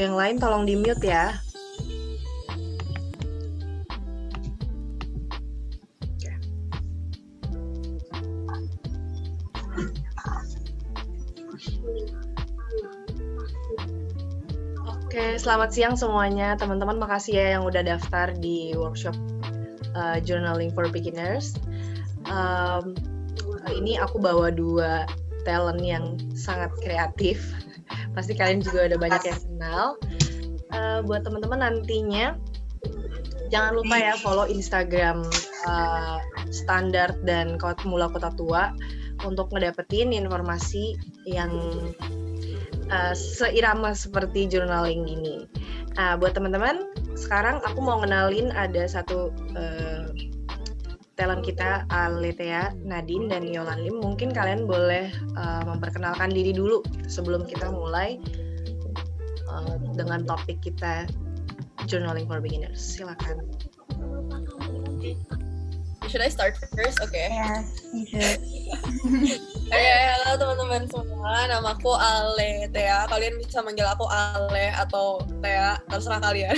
yang lain tolong di-mute ya. Oke, selamat siang semuanya. Teman-teman makasih ya yang udah daftar di workshop Journaling for Beginners. Kali ini aku bawa 2 talent yang sangat kreatif. Pasti kalian juga udah banyak yang kenal. Buat teman-teman nantinya, jangan lupa ya follow Instagram Standard dan Mula Kota Tua untuk ngedapetin informasi yang seirama seperti journaling gini. Nah, buat teman-teman, sekarang aku mau ngenalin ada satu talent kita, Aletea, Nadine, dan Yolan Lim. Mungkin kalian boleh memperkenalkan diri dulu sebelum kita mulai dengan topik kita Journaling for Beginners. Silakan. Should I start first? Okay. Yes, you should. Halo teman-teman semua, namaku Aletea. Kalian bisa manggil aku Ale atau Tea, terserah kalian.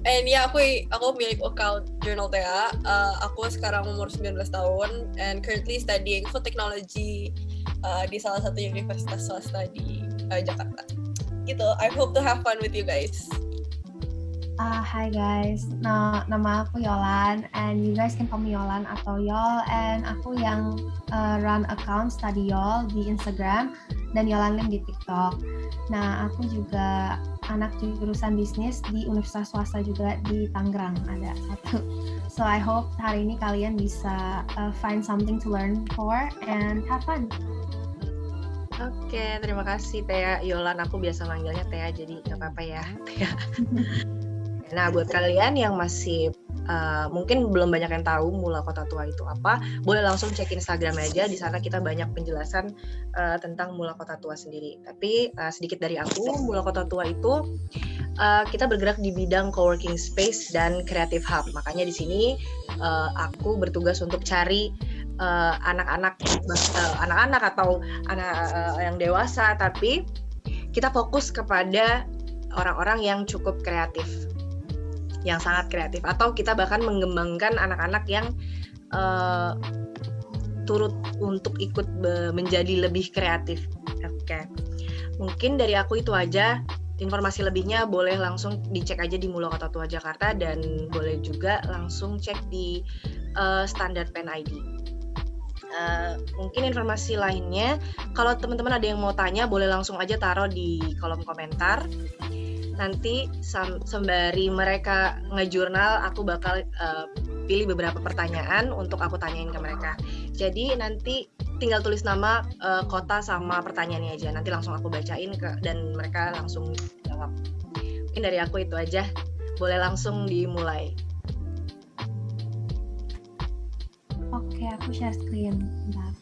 And ya, aku milik account Journal Tea. Aku sekarang umur 19 tahun and currently studying food technology di salah satu universitas swasta di Jakarta. Gitu. I hope to have fun with you guys. Hi guys, nama aku Yolan and you guys can call me Yolan atau Yol, and aku yang run account Study Yol di Instagram dan Yolan Lim di TikTok. Nah, aku juga anak jurusan bisnis di universitas swasta juga di Tangerang, ada satu. So I hope hari ini kalian bisa find something to learn for and have fun. Oke, terima kasih Tea. Yolan, aku biasa manggilnya Tea, jadi nggak apa-apa ya, Tea. Nah, buat kalian yang masih mungkin belum banyak yang tahu Mula Kota Tua itu apa, boleh langsung cek Instagram aja. Di sana kita banyak penjelasan tentang Mula Kota Tua sendiri. Tapi sedikit dari aku, Mula Kota Tua itu kita bergerak di bidang coworking space dan creative hub. Makanya di sini aku bertugas untuk cari anak-anak atau anak yang dewasa, tapi kita fokus kepada orang-orang yang cukup kreatif, yang sangat kreatif, atau kita bahkan mengembangkan anak-anak yang turut untuk ikut menjadi lebih kreatif. Oke. Mungkin dari aku itu aja. Informasi lebihnya boleh langsung dicek aja di Mula Kota Tua Jakarta, dan boleh juga langsung cek di Standard Pen ID. Mungkin informasi lainnya, kalau teman-teman ada yang mau tanya, boleh langsung aja taruh di kolom komentar. Nanti sembari mereka ngejurnal, aku bakal pilih beberapa pertanyaan untuk aku tanyain ke mereka. Jadi nanti tinggal tulis nama, kota, sama pertanyaannya aja. Nanti langsung aku bacain dan mereka langsung jawab. Mungkin dari aku itu aja. Boleh langsung dimulai. Oke, aku share screen. Bentar.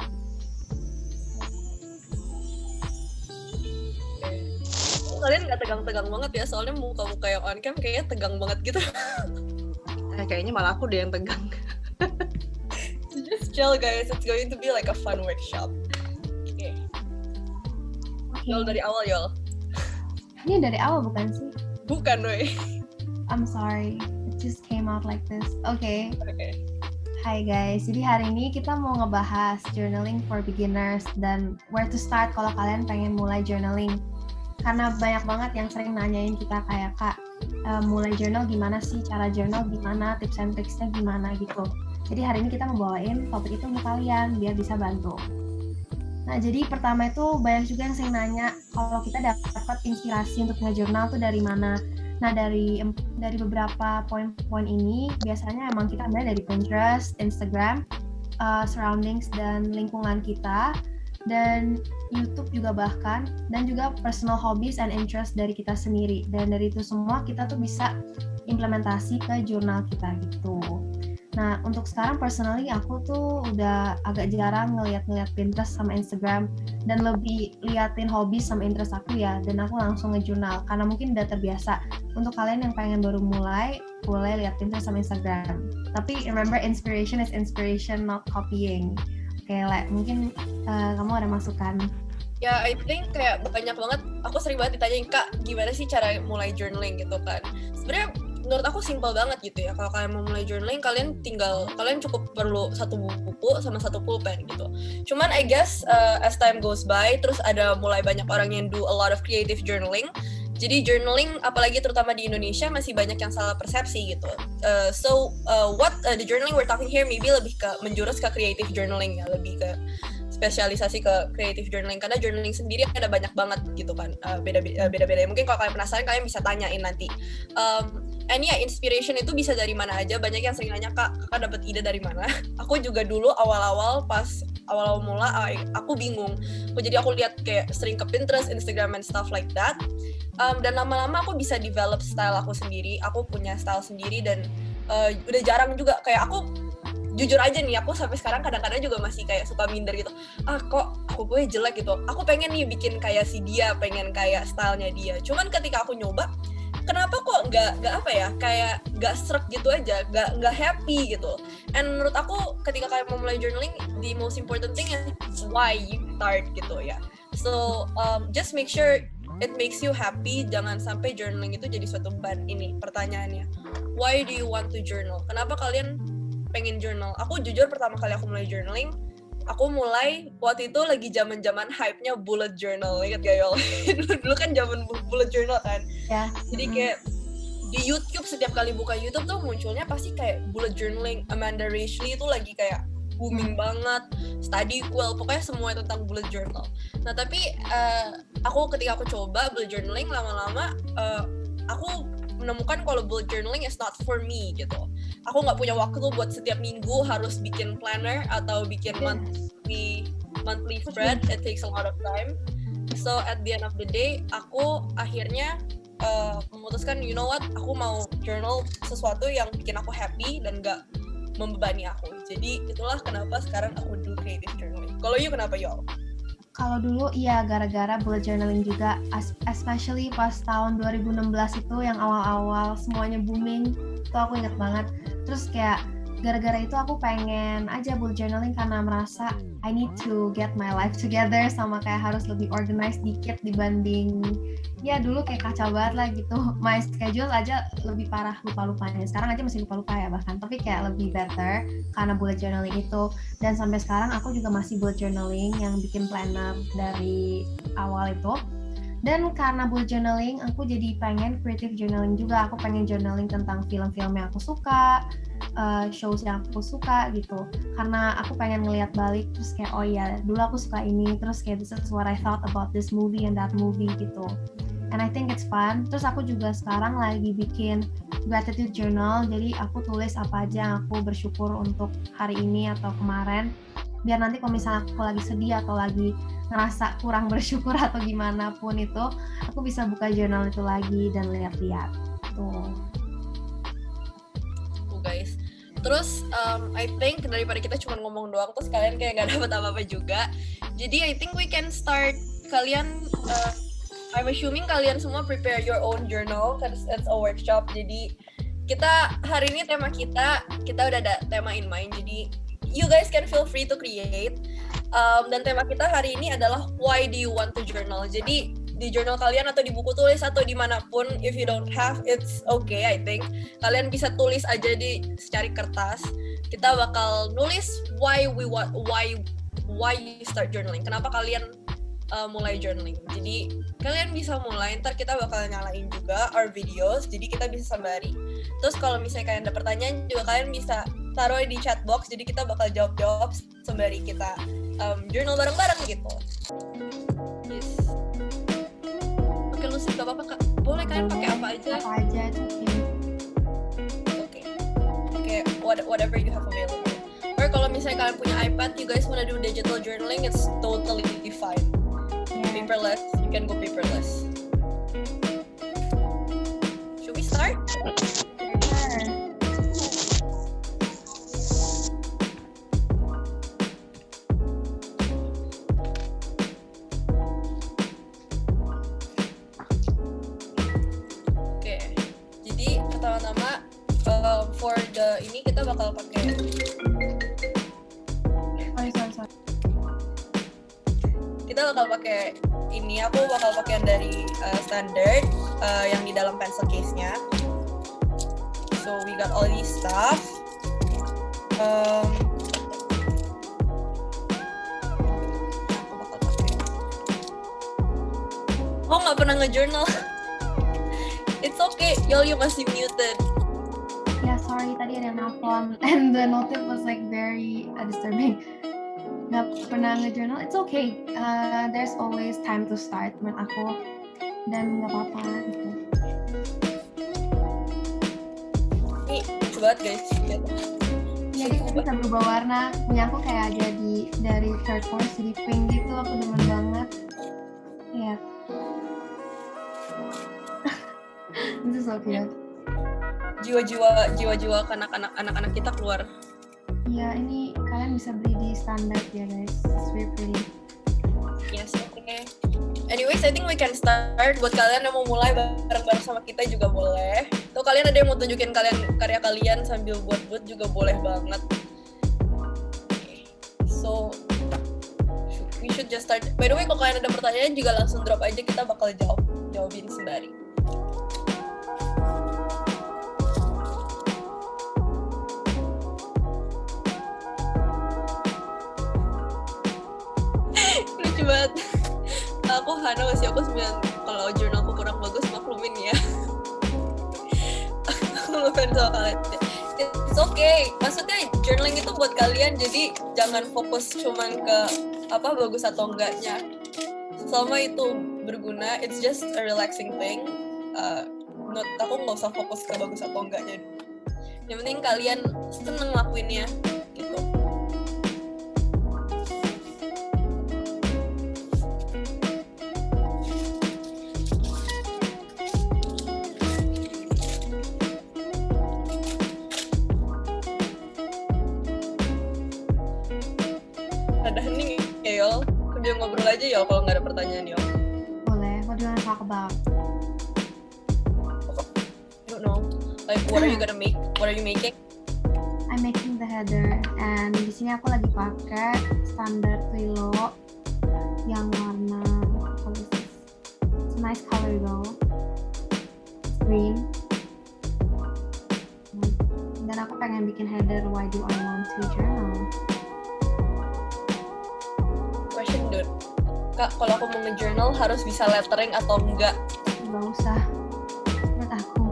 Kalian nggak tegang-tegang banget ya, soalnya muka-muka yang on cam kayaknya tegang banget gitu. Kayaknya malah aku deh yang tegang. So just chill guys, it's going to be like a fun workshop. Okay. Yol dari awal, Yol. Ini dari awal bukan sih? Bukan, weh. I'm sorry, it just came out like this. Okay. Okay. Hai guys, jadi hari ini kita mau ngebahas journaling for beginners dan where to start kalau kalian pengen mulai journaling. Karena banyak banget yang sering nanyain kita kayak, Kak, mulai journal gimana sih, cara journal gimana, tips and tricksnya gimana gitu. Jadi hari ini kita mau bawain topik itu untuk kalian biar bisa bantu. Nah, jadi pertama itu banyak juga yang sering nanya kalau kita dapat inspirasi untuk nge-journal tuh dari mana. Nah, dari beberapa poin-poin ini biasanya emang kita ambil dari Pinterest, Instagram, surroundings dan lingkungan kita, dan YouTube juga bahkan, dan juga personal hobbies and interest dari kita sendiri. Dan dari itu semua kita tuh bisa implementasi ke jurnal kita gitu. Nah, untuk sekarang personally aku tuh udah agak jarang ngeliat Pinterest sama Instagram dan lebih liatin hobi sama interest aku ya, dan aku langsung nge-jurnal karena mungkin udah terbiasa. Untuk kalian yang pengen baru mulai, boleh liat Pinterest sama Instagram. Tapi remember, inspiration is inspiration, not copying. Oke, Le, mungkin kamu ada masukan? Ya, I think kayak banyak banget, aku sering banget ditanyain, Kak, gimana sih cara mulai journaling gitu kan. Sebenarnya menurut aku simple banget gitu ya. Kalau kalian mau mulai journaling, kalian cukup perlu satu buku sama satu pulpen gitu. Cuman I guess as time goes by, terus ada mulai banyak orang yang do a lot of creative journaling. Jadi journaling, apalagi terutama di Indonesia, masih banyak yang salah persepsi gitu. The journaling we're talking here maybe lebih ke menjurus ke creative journaling ya, lebih ke spesialisasi ke creative journaling, karena journaling sendiri ada banyak banget gitu kan, beda-beda. Mungkin kalau kalian penasaran kalian bisa tanyain nanti. And yeah, inspiration itu bisa dari mana aja. Banyak yang sering nanya, kakak dapat ide dari mana? Aku juga dulu awal-awal mula aku bingung. Jadi aku lihat kayak sering ke Pinterest, Instagram and stuff like that. Dan lama-lama aku bisa develop style aku sendiri. Aku punya style sendiri dan udah jarang juga kayak aku jujur aja nih, aku sampai sekarang kadang-kadang juga masih kayak suka minder gitu. Kok aku gue jelek gitu. Aku pengen nih bikin kayak si dia, pengen kayak stylenya dia. Cuman ketika aku nyoba, kenapa kok nggak apa ya, kayak nggak srek gitu aja, nggak happy gitu. And menurut aku ketika kalian mau mulai journaling, the most important thing is why you start gitu ya. So just make sure it makes you happy. Jangan sampai journaling itu jadi suatu beban. Ini pertanyaannya, why do you want to journal? Kenapa kalian pengen journal? Aku jujur pertama kali aku mulai journaling, aku mulai waktu itu lagi zaman hype-nya bullet journal, ingat gak Yol? Dulu kan zaman bullet journal kan. Ya. Jadi kayak di YouTube, setiap kali buka YouTube tuh munculnya pasti kayak bullet journaling. Amanda Rachley itu lagi kayak booming banget, study well, pokoknya semua tentang bullet journal. Nah tapi ketika aku coba bullet journaling, lama-lama aku menemukan kalau bullet journaling is not for me gitu. Aku nggak punya waktu buat setiap minggu harus bikin planner atau bikin monthly spread. It takes a lot of time. So at the end of the day, aku akhirnya memutuskan, you know what, aku mau journal sesuatu yang bikin aku happy dan nggak membebani aku. Jadi itulah kenapa sekarang aku do creative journaling. Kalau you kenapa Yol? Kalau dulu iya gara-gara bullet journaling juga, especially pas tahun 2016 itu yang awal-awal semuanya booming, itu aku inget banget. Terus kayak gara-gara itu aku pengen aja bullet journaling karena merasa I need to get my life together, sama kayak harus lebih organized dikit dibanding ya dulu kayak kacau banget lah gitu. My schedule aja lebih parah lupa-lupanya. Sekarang aja masih lupa-lupa ya bahkan, tapi kayak lebih better karena bullet journaling itu. Dan sampai sekarang aku juga masih bullet journaling yang bikin planner dari awal itu. Dan karena bullet journaling, aku jadi pengen creative journaling juga. Aku pengen journaling tentang film-film yang aku suka, shows yang aku suka gitu. Karena aku pengen ngelihat balik, terus kayak oh iya, dulu aku suka ini, terus kayak this is what I thought about this movie and that movie gitu. And I think it's fun. Terus aku juga sekarang lagi bikin gratitude journal. Jadi aku tulis apa aja yang aku bersyukur untuk hari ini atau kemarin. Biar nanti kalau misalnya aku lagi sedih atau lagi ngerasa kurang bersyukur atau gimana pun itu, aku bisa buka jurnal itu lagi dan lihat-lihat. Tuh guys. Terus I think daripada kita cuma ngomong doang terus kalian kayak nggak dapat apa-apa juga. Jadi I think we can start. Kalian I'm assuming kalian semua prepare your own journal because it's a workshop. Jadi kita hari ini tema kita udah ada tema in mind. Jadi you guys can feel free to create. Dan tema kita hari ini adalah why do you want to journal. Jadi di jurnal kalian atau di buku tulis atau dimanapun, if you don't have, it's okay. I think kalian bisa tulis aja di secari kertas. Kita bakal nulis why you start journaling. Kenapa kalian mulai journaling. Jadi kalian bisa mulai, ntar kita bakal nyalain juga our videos, jadi kita bisa sembari. Terus kalau misalnya kalian ada pertanyaan juga kalian bisa taruh di chat box, jadi kita bakal jawab sembari kita journal bareng-bareng gitu. Yes. Oke Lucy, gak apa-apa Kak? Boleh kalian pakai apa aja? Apa aja itu. Oke, whatever you have available. Or kalau misalnya kalian punya iPad, you guys wanna do digital journaling, it's totally fine. Paperless, you can go paperless. Should we start? Oke, jadi pertama-tama for the ini kita bakal pakai. kita bakal pakai ini, aku bakal pakai yang dari standard yang di dalam pencil case-nya. So we got all these stuff. Aku bakal pakai. Oh, nggak pernah nge-journal. It's okay, y'all, you masih muted. Ya sorry tadi ada yang nelfon and the notif was like very disturbing. Nggak pernah nge-journal, it's okay. There's always time to start menurut aku dan nggak apa-apa gitu. Ini lucu banget guys. Jadi bisa berubah warna. Punya aku kayak jadi dari turquoise jadi pink gitu, aku demen banget. Ya. Itu so cute. Jiwa-jiwa anak-anak kita keluar. Ya ini kalian bisa beli di standard ya guys. It's very pretty. Yes, okay. Anyways, I think we can start. Buat kalian yang mau mulai bareng-bareng sama kita juga boleh. Tuh kalian ada yang mau tunjukin karya kalian sambil buat juga boleh banget. Okay. So we should just start. By the way, kalau kalian ada pertanyaan juga langsung drop aja, kita bakal jawabin sembari. Lucu banget. Aku Hana masih aku 9. Kalau jurnalku kurang bagus maklumin ya. Aku ngefans sama kalian. It's okay. Maksudnya journaling itu buat kalian, jadi jangan fokus cuman ke apa bagus atau enggaknya. Selama itu berguna, it's just a relaxing thing. Aku nggak usah fokus ke bagus atau enggaknya. Yang penting kalian seneng lakuinnya gitu. Ada hening ya Yol, udah ngobrol aja Yol kalau nggak ada pertanyaan Yol. Boleh, what do you want to talk about? I don't know, like what are you gonna make? What are you making? I'm making the header and di sini aku lagi pakai standard Twilo yang warna what is this? It's a nice color though. It's green. Dan aku pengen bikin header why do I want to journal? Question dude, Kak, kalau aku mau nge-journal harus bisa lettering atau enggak? Gak usah menurut aku,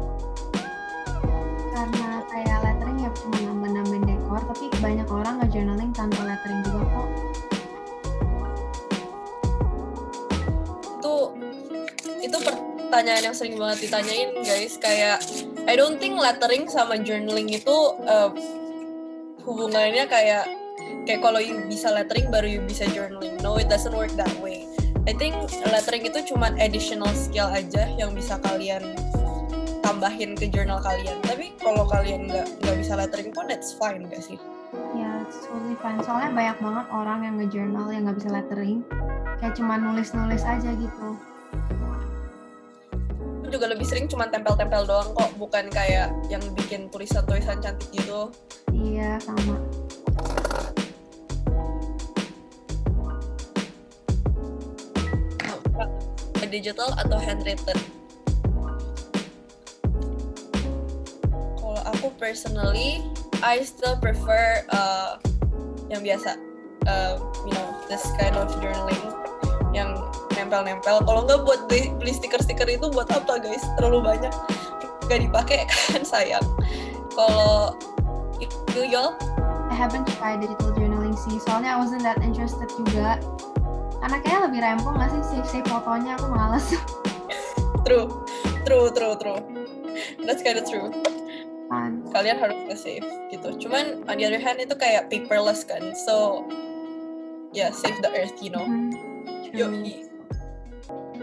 karena kayak lettering ya cuma nambah-nambahin dekor, tapi banyak orang nge-journaling tanpa lettering juga kok. Itu pertanyaan yang sering banget ditanyain guys, kayak I don't think lettering sama journaling itu hubungannya kayak kalau you bisa lettering baru you bisa journaling. No, it doesn't work that way. I think lettering itu cuma additional skill aja yang bisa kalian tambahin ke journal kalian. Tapi kalau kalian nggak bisa lettering pun that's fine gak sih? Ya, it's totally fine. Soalnya banyak banget orang yang nge-journal yang nggak bisa lettering, kayak cuma nulis-nulis aja gitu. Aku juga lebih sering cuma tempel-tempel doang kok, bukan kayak yang bikin tulisan-tulisan cantik gitu. Iya, sama. Digital atau handwritten? Kalau aku personally, I still prefer yang biasa, you know, this kind of journaling yang nempel-nempel. Kalau nggak buat beli stiker-stiker itu buat apa guys? Terlalu banyak, nggak dipakai kan sayang. Kalau itu Yol? I haven't tried digital journaling sih, soalnya I wasn't that interested juga. Karena kayaknya lebih rempong nggak sih save fotonya, aku males. True. That's kind of true. Fun. Kalian harus nge-save gitu. Cuman on the other hand itu kayak paperless kan. So yeah, save the earth, you know. Yoi.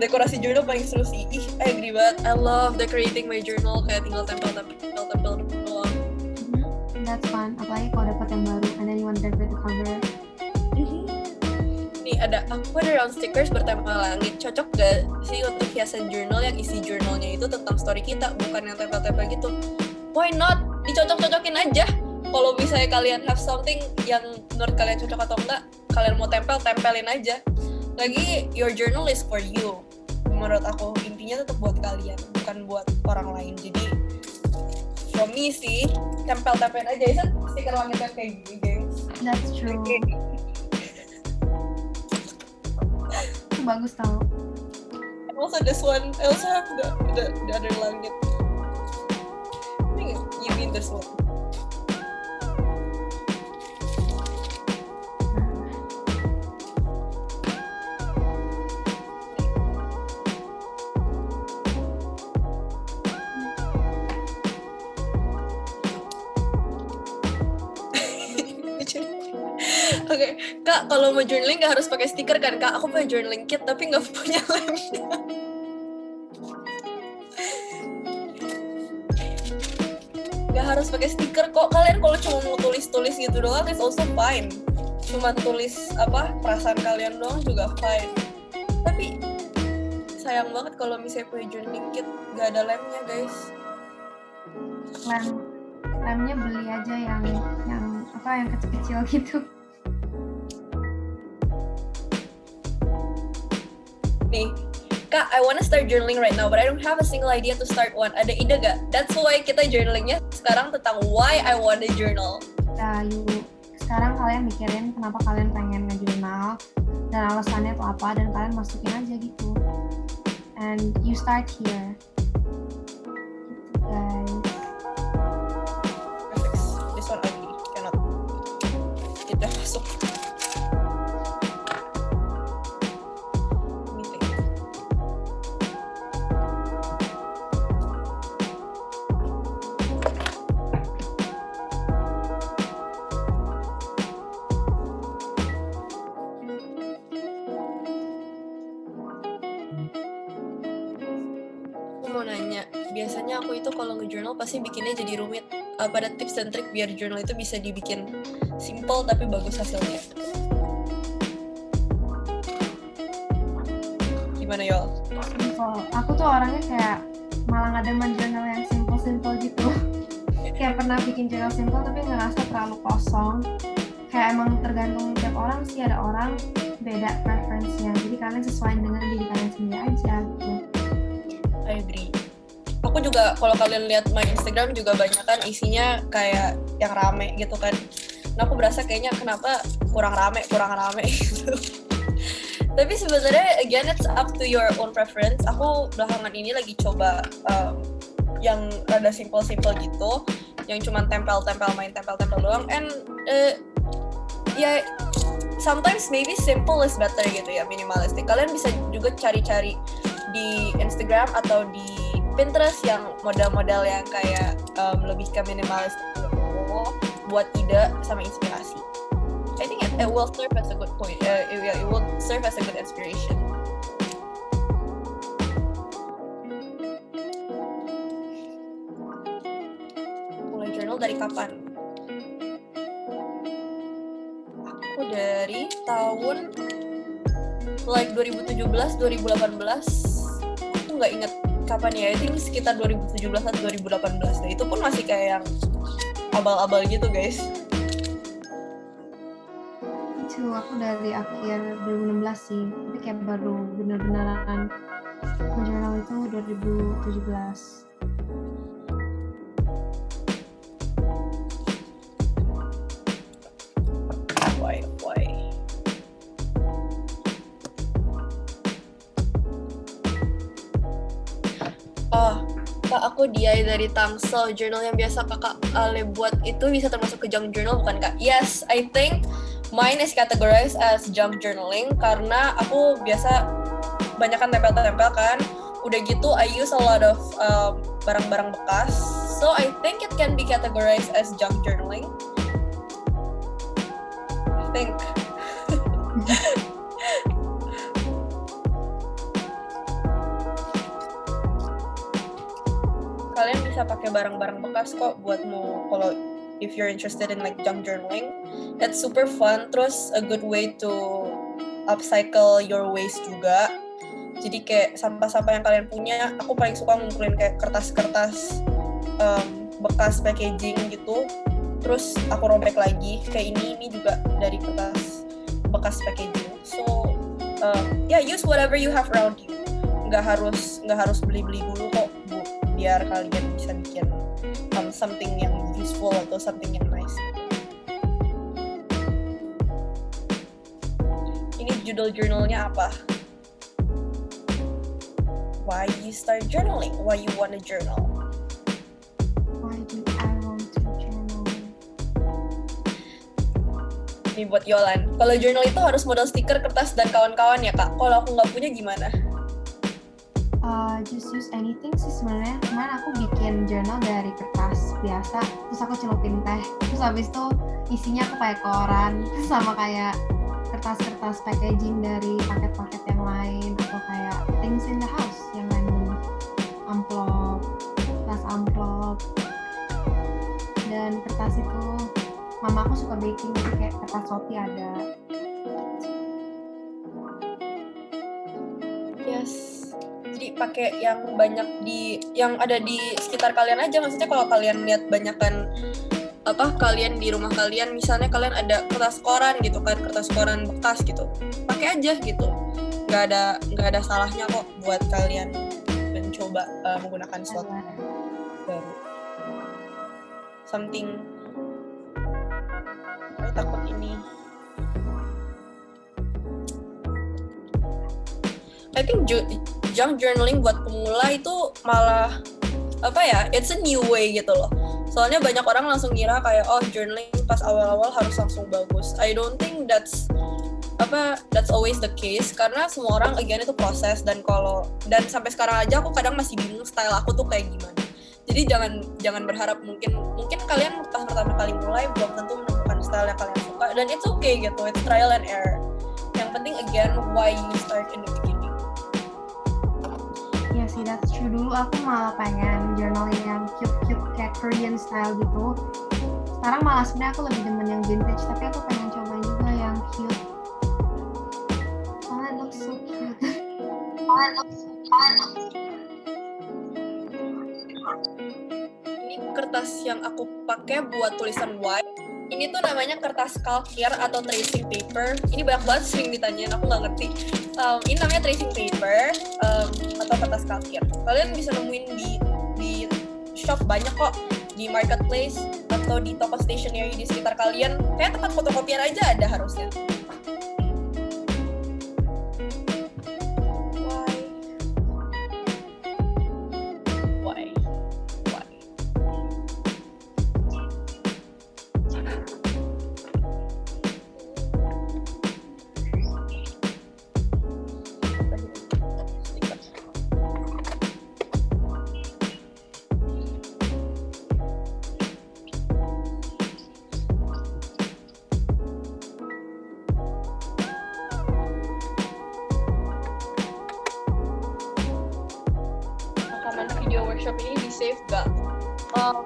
Dekorasi journal paling seru sih. I agree banget. I love decorating my journal, kayak tinggal tempel doang. That's fun. Apalagi kalau dapet yang baru and then you want to decorate the cover. Nih aku ada round stickers bertema langit. Cocok gak sih untuk hiasan jurnal yang isi jurnalnya itu tentang story kita, bukan yang tempel-tempel gitu? Why not? Dicocok-cocokin aja. Kalau misalnya kalian have something yang menurut kalian cocok atau enggak, kalian mau tempelin aja. Lagi your journal is for you. Menurut aku intinya tetap buat kalian, bukan buat orang lain. Jadi for me sih tempel-tempel aja itu stiker langitnya kayak gini, gengs. That's true. Itu bagus tau. And also this one, I also have the other langit. I think you mean this one. Oke, Kak, kalau mau journaling nggak harus pakai stiker kan, Kak? Aku punya journaling kit tapi nggak punya lemnya. Nggak harus pakai stiker kok. Kalian kalau cuma mau tulis-tulis gitu doang, it's also fine. Cuma tulis perasaan kalian doang juga fine. Tapi sayang banget kalau misalnya punya journaling kit nggak ada lemnya, guys. Lemnya beli aja yang kecil-kecil gitu. Nih, Kak, I wanna start journaling right now, but I don't have a single idea to start one. Ada ide gak? That's why kita journalingnya sekarang tentang why I wanna journal. Nah, sekarang kalian mikirin kenapa kalian pengen nge-journal dan alasannya itu apa, dan kalian masukin aja gitu. And you start here. Gitu, guys. Perfect. This one ugly. Cannot. Kita masuk. Biasanya aku itu kalau nge-journal pasti bikinnya jadi rumit. Apa ada tips dan trik biar journal itu bisa dibikin simple tapi bagus hasilnya? Gimana, Yol? Simple. Aku tuh orangnya kayak malah nggak demen journal yang simple gitu. Kayak pernah bikin journal simple tapi ngerasa terlalu kosong. Kayak emang tergantung tiap orang sih, ada orang beda preference-nya. Jadi kalian sesuai dengan diri kalian sendiri aja gitu. I agree. Aku juga kalau kalian lihat my Instagram juga banyak kan isinya kayak yang rame gitu kan. Nah aku berasa kayaknya kenapa kurang rame gitu. Tapi sebenarnya again it's up to your own preference. Aku belakangan ini lagi coba yang rada simple gitu, yang cuma tempel doang. And ya sometimes maybe simple is better gitu ya, minimalistic. Kalian bisa juga cari-cari di Instagram atau di Pinterest yang model-model yang kayak lebih ke minimalis buat ide sama inspirasi. I think it will serve as a good point. It will serve as a good inspiration. Mulai journal dari kapan? Aku dari tahun like 2017, 2018. Aku nggak inget kapan ya, I think sekitar 2017 atau 2018. Nah itu pun masih kayak yang abal-abal gitu, guys. Itu aku dari akhir 2016 sih, tapi kayak baru bener-beneran menjournal itu 2017. Why? Kak, aku DI dari Tangsel. Journal yang biasa kakak Ale buat itu bisa termasuk ke junk journal bukan, Kak? Yes, I think mine is categorized as junk journaling karena aku biasa banyakan tempel-tempel kan. Udah gitu I use a lot of barang-barang bekas. So I think it can be categorized as junk journaling. I think. Kalian bisa pakai barang-barang bekas kok buat mau kalau if you're interested in like junk journaling. It's super fun, terus a good way to upcycle your waste juga. Jadi kayak sampah-sampah yang kalian punya, aku paling suka ngumpulin kayak kertas-kertas bekas packaging gitu. Terus aku robek lagi, kayak ini juga dari kertas bekas packaging. So use whatever you have around you. Nggak harus beli dulu kok, Bu, biar kalian bisa bikin something yang useful atau something yang nice. Ini judul jurnalnya apa? Why you start journaling? Why you want to journal? Why do I want to journal? Ini buat Yolan. Kalau journal itu harus modal stiker, kertas, dan kawan-kawan ya, Kak. Kalau aku nggak punya gimana? Just use anything sih sebenarnya. Kemarin aku bikin journal dari kertas biasa, terus aku celupin teh. Terus habis itu isinya aku pakai koran, sama kayak kertas-kertas packaging dari paket-paket yang lain, atau kayak things in the house yang random, amplop, kertas amplop. Dan kertas itu mama aku suka baking, jadi kayak kertas Shopee ada. Yes. Jadi pakai yang banyak yang ada di sekitar kalian aja. Maksudnya kalau kalian lihat banyakan kalian di rumah kalian, misalnya kalian ada kertas koran gitu kan, kertas koran bekas gitu, pakai aja gitu. Nggak ada salahnya kok buat kalian mencoba menggunakan sesuatu baru. Something. Saya takut ini. I think junk journaling buat pemula itu malah it's a new way gitu loh. Soalnya banyak orang langsung ngira kayak journaling pas awal-awal harus langsung bagus. I don't think that's always the case, karena semua orang again itu proses, dan sampai sekarang aja aku kadang masih bingung style aku tuh kayak gimana. Jadi jangan berharap mungkin kalian pas pertama kali mulai belum tentu menemukan style yang kalian suka, dan it's okay gitu, it's trial and error. Yang penting again why you start in the beginning. Iya sih, that's true. Dulu aku malah pengen journaling yang cute kayak Korean style gitu. Sekarang malah sebenarnya aku lebih demen yang vintage, tapi aku pengen cobain juga yang cute. Soalnya it looks so cute. Ini kertas yang aku pakai buat tulisan white. Ini tuh namanya kertas kalkir atau tracing paper. Ini banyak banget sering ditanyain, aku nggak ngerti. Ini namanya tracing paper atau kertas kalkir. Kalian bisa nemuin di shop banyak kok, di marketplace atau di toko stationery di sekitar kalian. Kayak tempat fotokopian aja ada harusnya. Why? Video workshop ini di save gak? Aku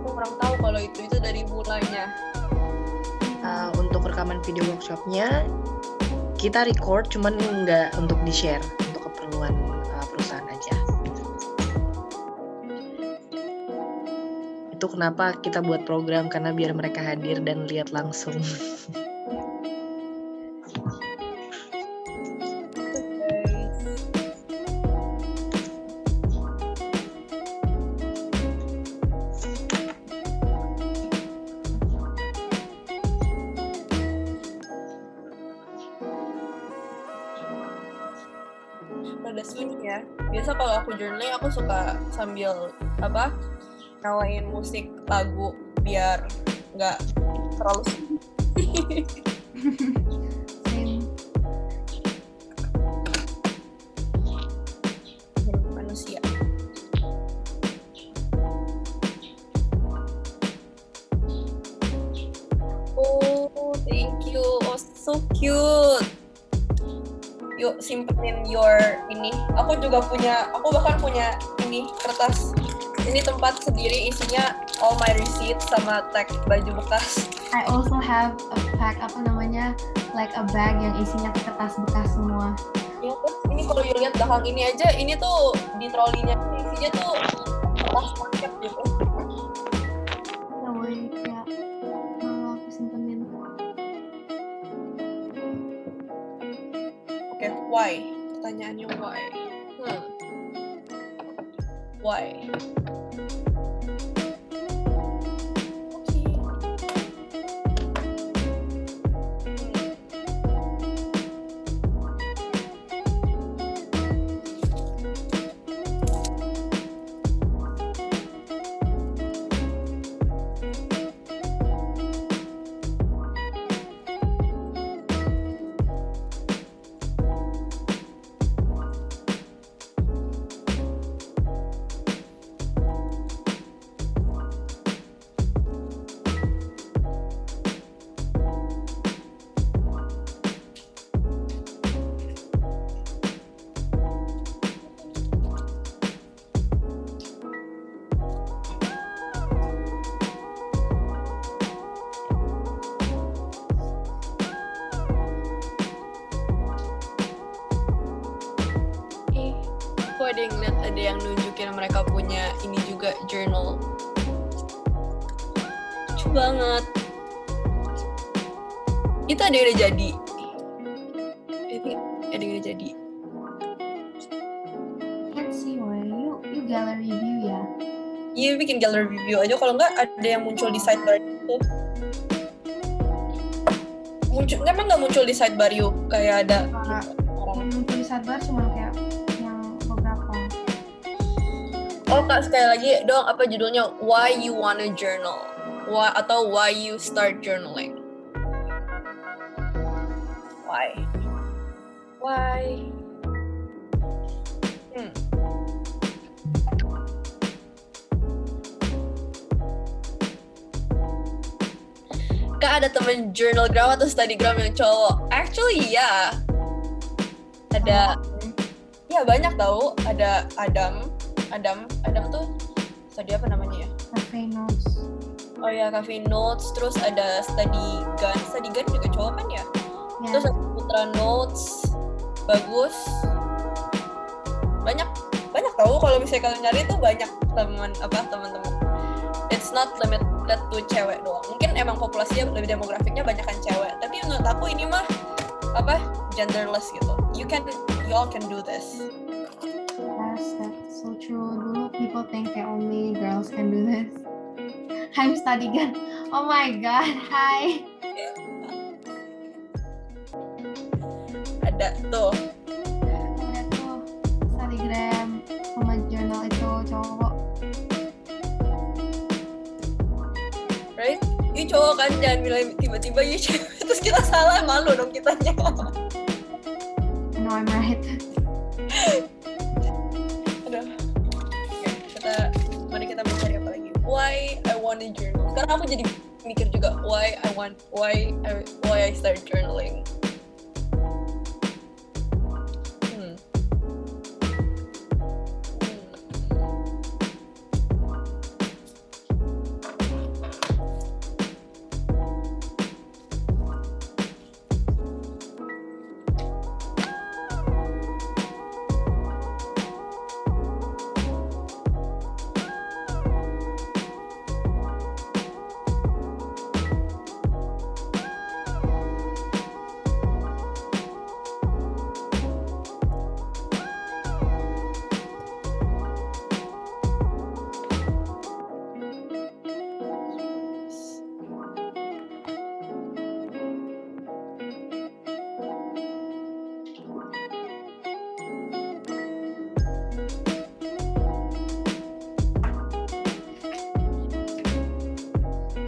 kurang tahu kalau itu dari mulanya. Untuk rekaman video workshopnya kita record, cuman nggak untuk di share, untuk keperluan perusahaan aja. Itu kenapa kita buat program, karena biar mereka hadir dan lihat langsung. Ada sini ya. Biasa kalau aku journaling aku suka sambil nyalain musik lagu biar nggak terlalu manusia. Oh, thank you. Oh, so cute. Yuk simpenin ini. Aku bahkan punya ini kertas. Ini tempat sendiri isinya all my receipts sama tag baju bekas. I also have a pack like a bag yang isinya kertas bekas semua. Ya, ini kalau you lihat belakang ini aja, ini tuh di trolinya isinya tuh kertas paket gitu. Ya woi, ya mau aku simpenin. Oke, why? Pertanyaannya why? Why? Ada yang lihat, ada yang nunjukin mereka punya ini juga journal. Lucu banget. Itu ada yang udah jadi. Ada yang udah jadi. Can't see why you gallery view ya. Iya, bikin gallery view aja. Kalau nggak ada yang muncul di sidebar itu. Emang nggak muncul di sidebar yuk? Kayak ada orang muncul di sidebar cuma kayak Oh Kak, sekali lagi dong, apa judulnya? Why you wanna journal? Why, atau why you start journaling? Why? Why? Kak, ada temen journalgram atau studygram yang cowok? Actually, ya. Ada, ya banyak tahu. Ada Adam tuh study apa namanya ya? Cafe Notes. Oh ya, Cafe Notes. Terus ada Study Gun juga cowok kan ya? Yeah. Terus ada Putra Notes. Bagus. Banyak tahu kalau misalnya kalian nyari tuh banyak teman-teman. It's not limited to cewek doang. Mungkin emang populasinya lebih demografiknya banyakan cewek. Tapi menurut aku ini mah genderless gitu. You all can do this. Yes, that's so true. Dulu people think that only girls can do this. I'm Study Gun. Oh my god, hi. Ada tuh Studygram sama journal itu cowok. Right? You cowok kan, jangan bilang tiba-tiba you cewek terus kita salah, malu dong kitanya. No, I'm right. Mari kita mencari apa lagi. Why I want to journal. Sekarang aku jadi mikir juga why I start journaling.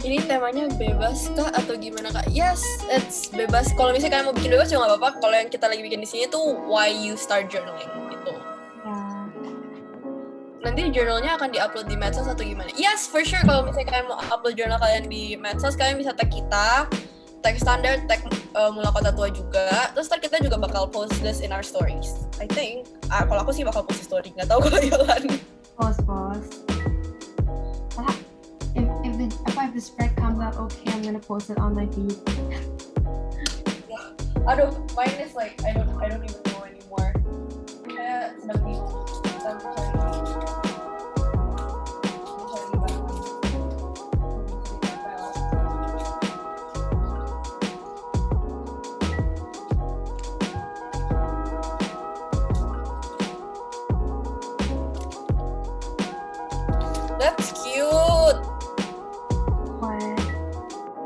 Ini temanya bebas kah atau gimana kak? Yes, it's bebas. Kalau misalnya kalian mau bikin bebas juga nggak apa-apa. Kalau yang kita lagi bikin di sini tuh why you start journaling gitu. Nanti jurnalnya akan diupload di medsos atau gimana? Yes, for sure. Kalau misalnya kalian mau upload jurnal kalian di medsos, kalian bisa tag kita, tag standar, tag Mula Kota Tua juga. Terus kita juga bakal post this in our stories. I think. Kalau aku sih bakal post story. Nggak tahu kalau Yolan. Post. If the spread comes out okay, I'm gonna post it on my feed. Aduh, mine is like I don't even know anymore. Kayak sedang bingung.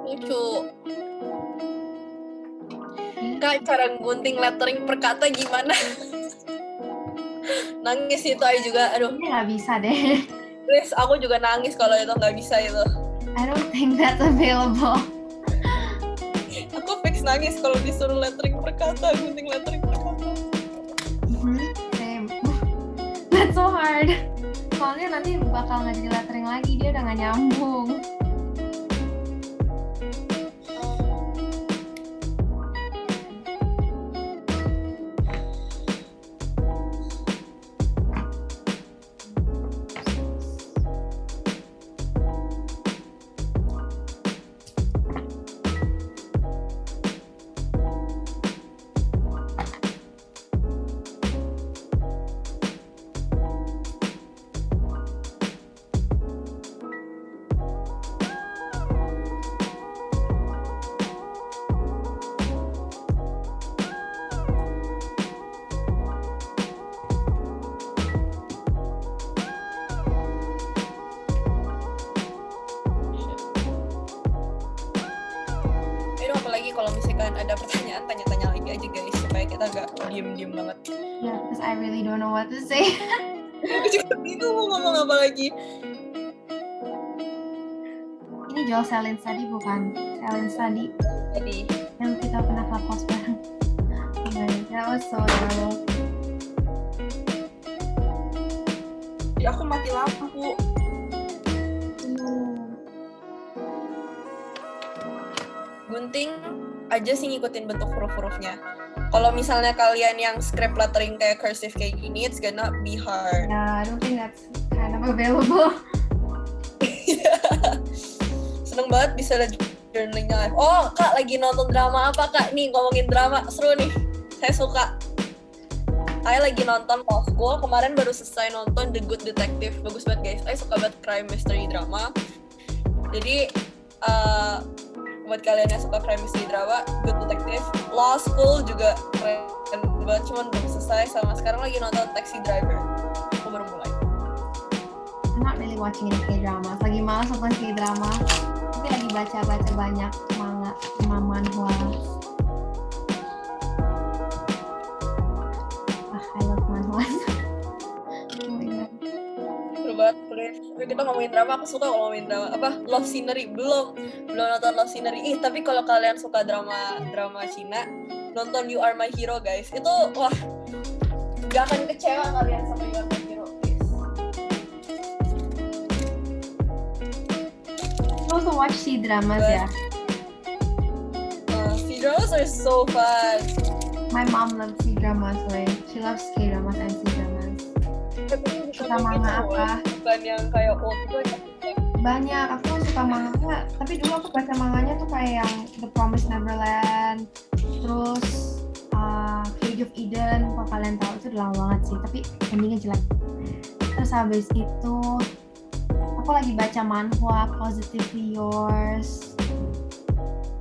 Lucu. Kak, cara gunting lettering per kata gimana? Nangis itu aja juga, aduh. Ini nggak bisa deh. Please, aku juga nangis kalau itu nggak bisa itu. I don't think that's available. Aku fix nangis kalau disuruh lettering per kata, gunting lettering per kata. Same. That's so hard. Soalnya nanti bakal nggak jadi lettering lagi, dia udah nggak nyambung. Apalagi kalau misalkan ada pertanyaan, tanya-tanya lagi aja guys, supaya kita gak diem-diem banget. Yeah, because I really don't know what to say. Aku juga bingung mau ngomong apa lagi. Ini Joel Selin Study bukan? Selin Study. Jadi, Yang kita pernah clubhouse bareng. Oh my God, that was so adorable. ya aku mati lampu. Gunting aja sih ngikutin bentuk huruf-hurufnya. Kalau misalnya kalian yang script lettering kayak cursive kayak gini, it's gonna be hard. Yeah, I don't think that's kind of available. Seneng banget bisa lihat journalingnya live. Oh, Kak lagi nonton drama apa, Kak? Nih, ngomongin drama, seru nih. Saya suka. Saya lagi nonton Law School, kemarin baru selesai nonton The Good Detective. Bagus banget, guys. Saya suka banget crime mystery drama. Jadi, buat kalian yang suka crime mystery drama, Good Detective. Law School juga keren banget, cuman belum selesai. Sama sekarang lagi nonton Taxi Driver. Aku baru mulai. I'm not really watching any K-drama. Lagi malas nonton K-drama. Tapi lagi baca-baca banyak manga sama manhwa. I love manhwa. Oh my God. Seru banget, please. Kita ngomongin drama, aku suka kalau ngomongin drama. Apa? Love Scenery. Belum nonton Love Scenery. Tapi kalau kalian suka drama Cina, nonton You Are My Hero, guys. Itu, wah, gak akan kecewa kalian sama You Are My Hero, please. You also watch C-dramas ya? C-dramas are so fun. My mom loves C-dramas, way. She loves K-dramas and C-dramas. Suka manga apa? Bukan yang kayak old boy. Banyak, aku suka manga. Tapi dulu aku baca manganya tuh kayak yang The Promised Neverland, terus Cage of Eden. Kalau kalian tahu itu udah lama banget sih, tapi endingnya jelek. Terus habis itu aku lagi baca manhwa Positively Yours.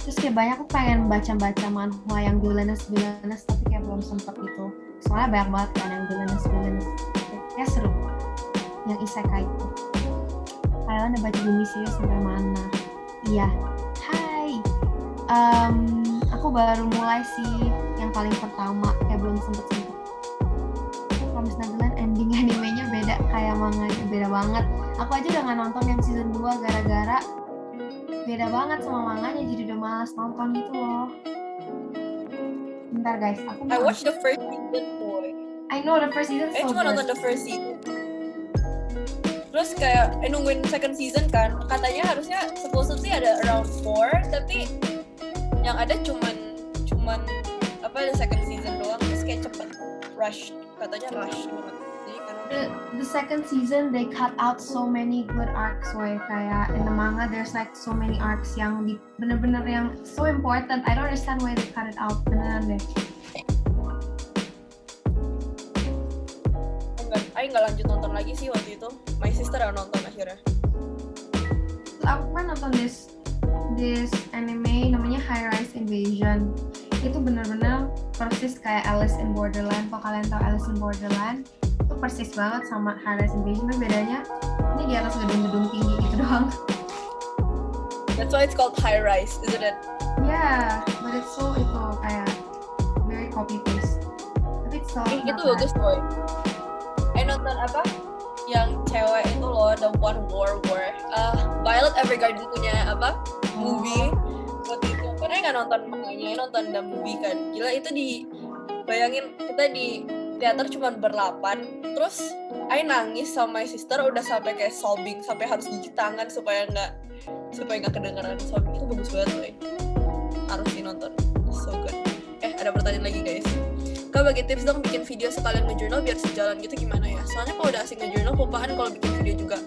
Terus kayak banyak aku pengen baca manhwa yang villainous, tapi kayak belum sempet gitu. Soalnya banyak banget kan yang villainous. Ya seru. Yang isekai itu. Kalian udah baca Bumi Serius sampai mana? Iya. Hai. Aku baru mulai sih yang paling pertama, kayak belum sempet. Promised Neverland ending animenya beda kayak manganya, beda banget. Aku aja udah nggak nonton yang season 2 gara-gara beda banget sama manganya, jadi udah malas nonton gitu loh. Bentar guys, aku I watched the first season, boy. I know the first season so cuma nonton the first season. Terus kayak nungguin second season kan, katanya harusnya supposedly ada around 4, tapi yang ada cuman apa, the second season doang. Terus kayak cepet rush, katanya rush banget. Jadi kan the second season they cut out so many good arcs, way. Kayak in the manga there's like so many arcs yang bener-bener yang so important. I don't understand why they cut it out, beneran deh. Aku nggak lanjut nonton lagi sih waktu itu. My sister yang nonton akhirnya. Aku pernah nonton this anime namanya High Rise Invasion. Itu bener-bener persis kayak Alice in Borderland. Kalau kalian tahu Alice in Borderland, itu persis banget sama High Rise Invasion. Tapi bedanya ini di atas gedung-gedung tinggi gitu doang. That's why it's called high rise, isn't it? Yeah, but it's so itu kayak very copy paste. Tapi it's so Itu bagus boy. Nonton apa? Yang cewek itu loh, the one war. Violet Evergarden punya apa? Movie. Waktu itu pernah nggak nonton makanya nonton the movie kan? Gila itu bayangin kita di teater cuma berlapan, terus I nangis sama my sister udah sampai kayak sobbing, sampai harus gigit tangan supaya nggak kedengeran sobbing. Itu bagus banget loh. Harus dinonton, so good. Ada pertanyaan lagi guys. Kak bagi tips dong bikin video sekalian nge-journal biar sejalan gitu gimana ya? Soalnya kalau udah asing nge-journal kelupaan kalau bikin video juga.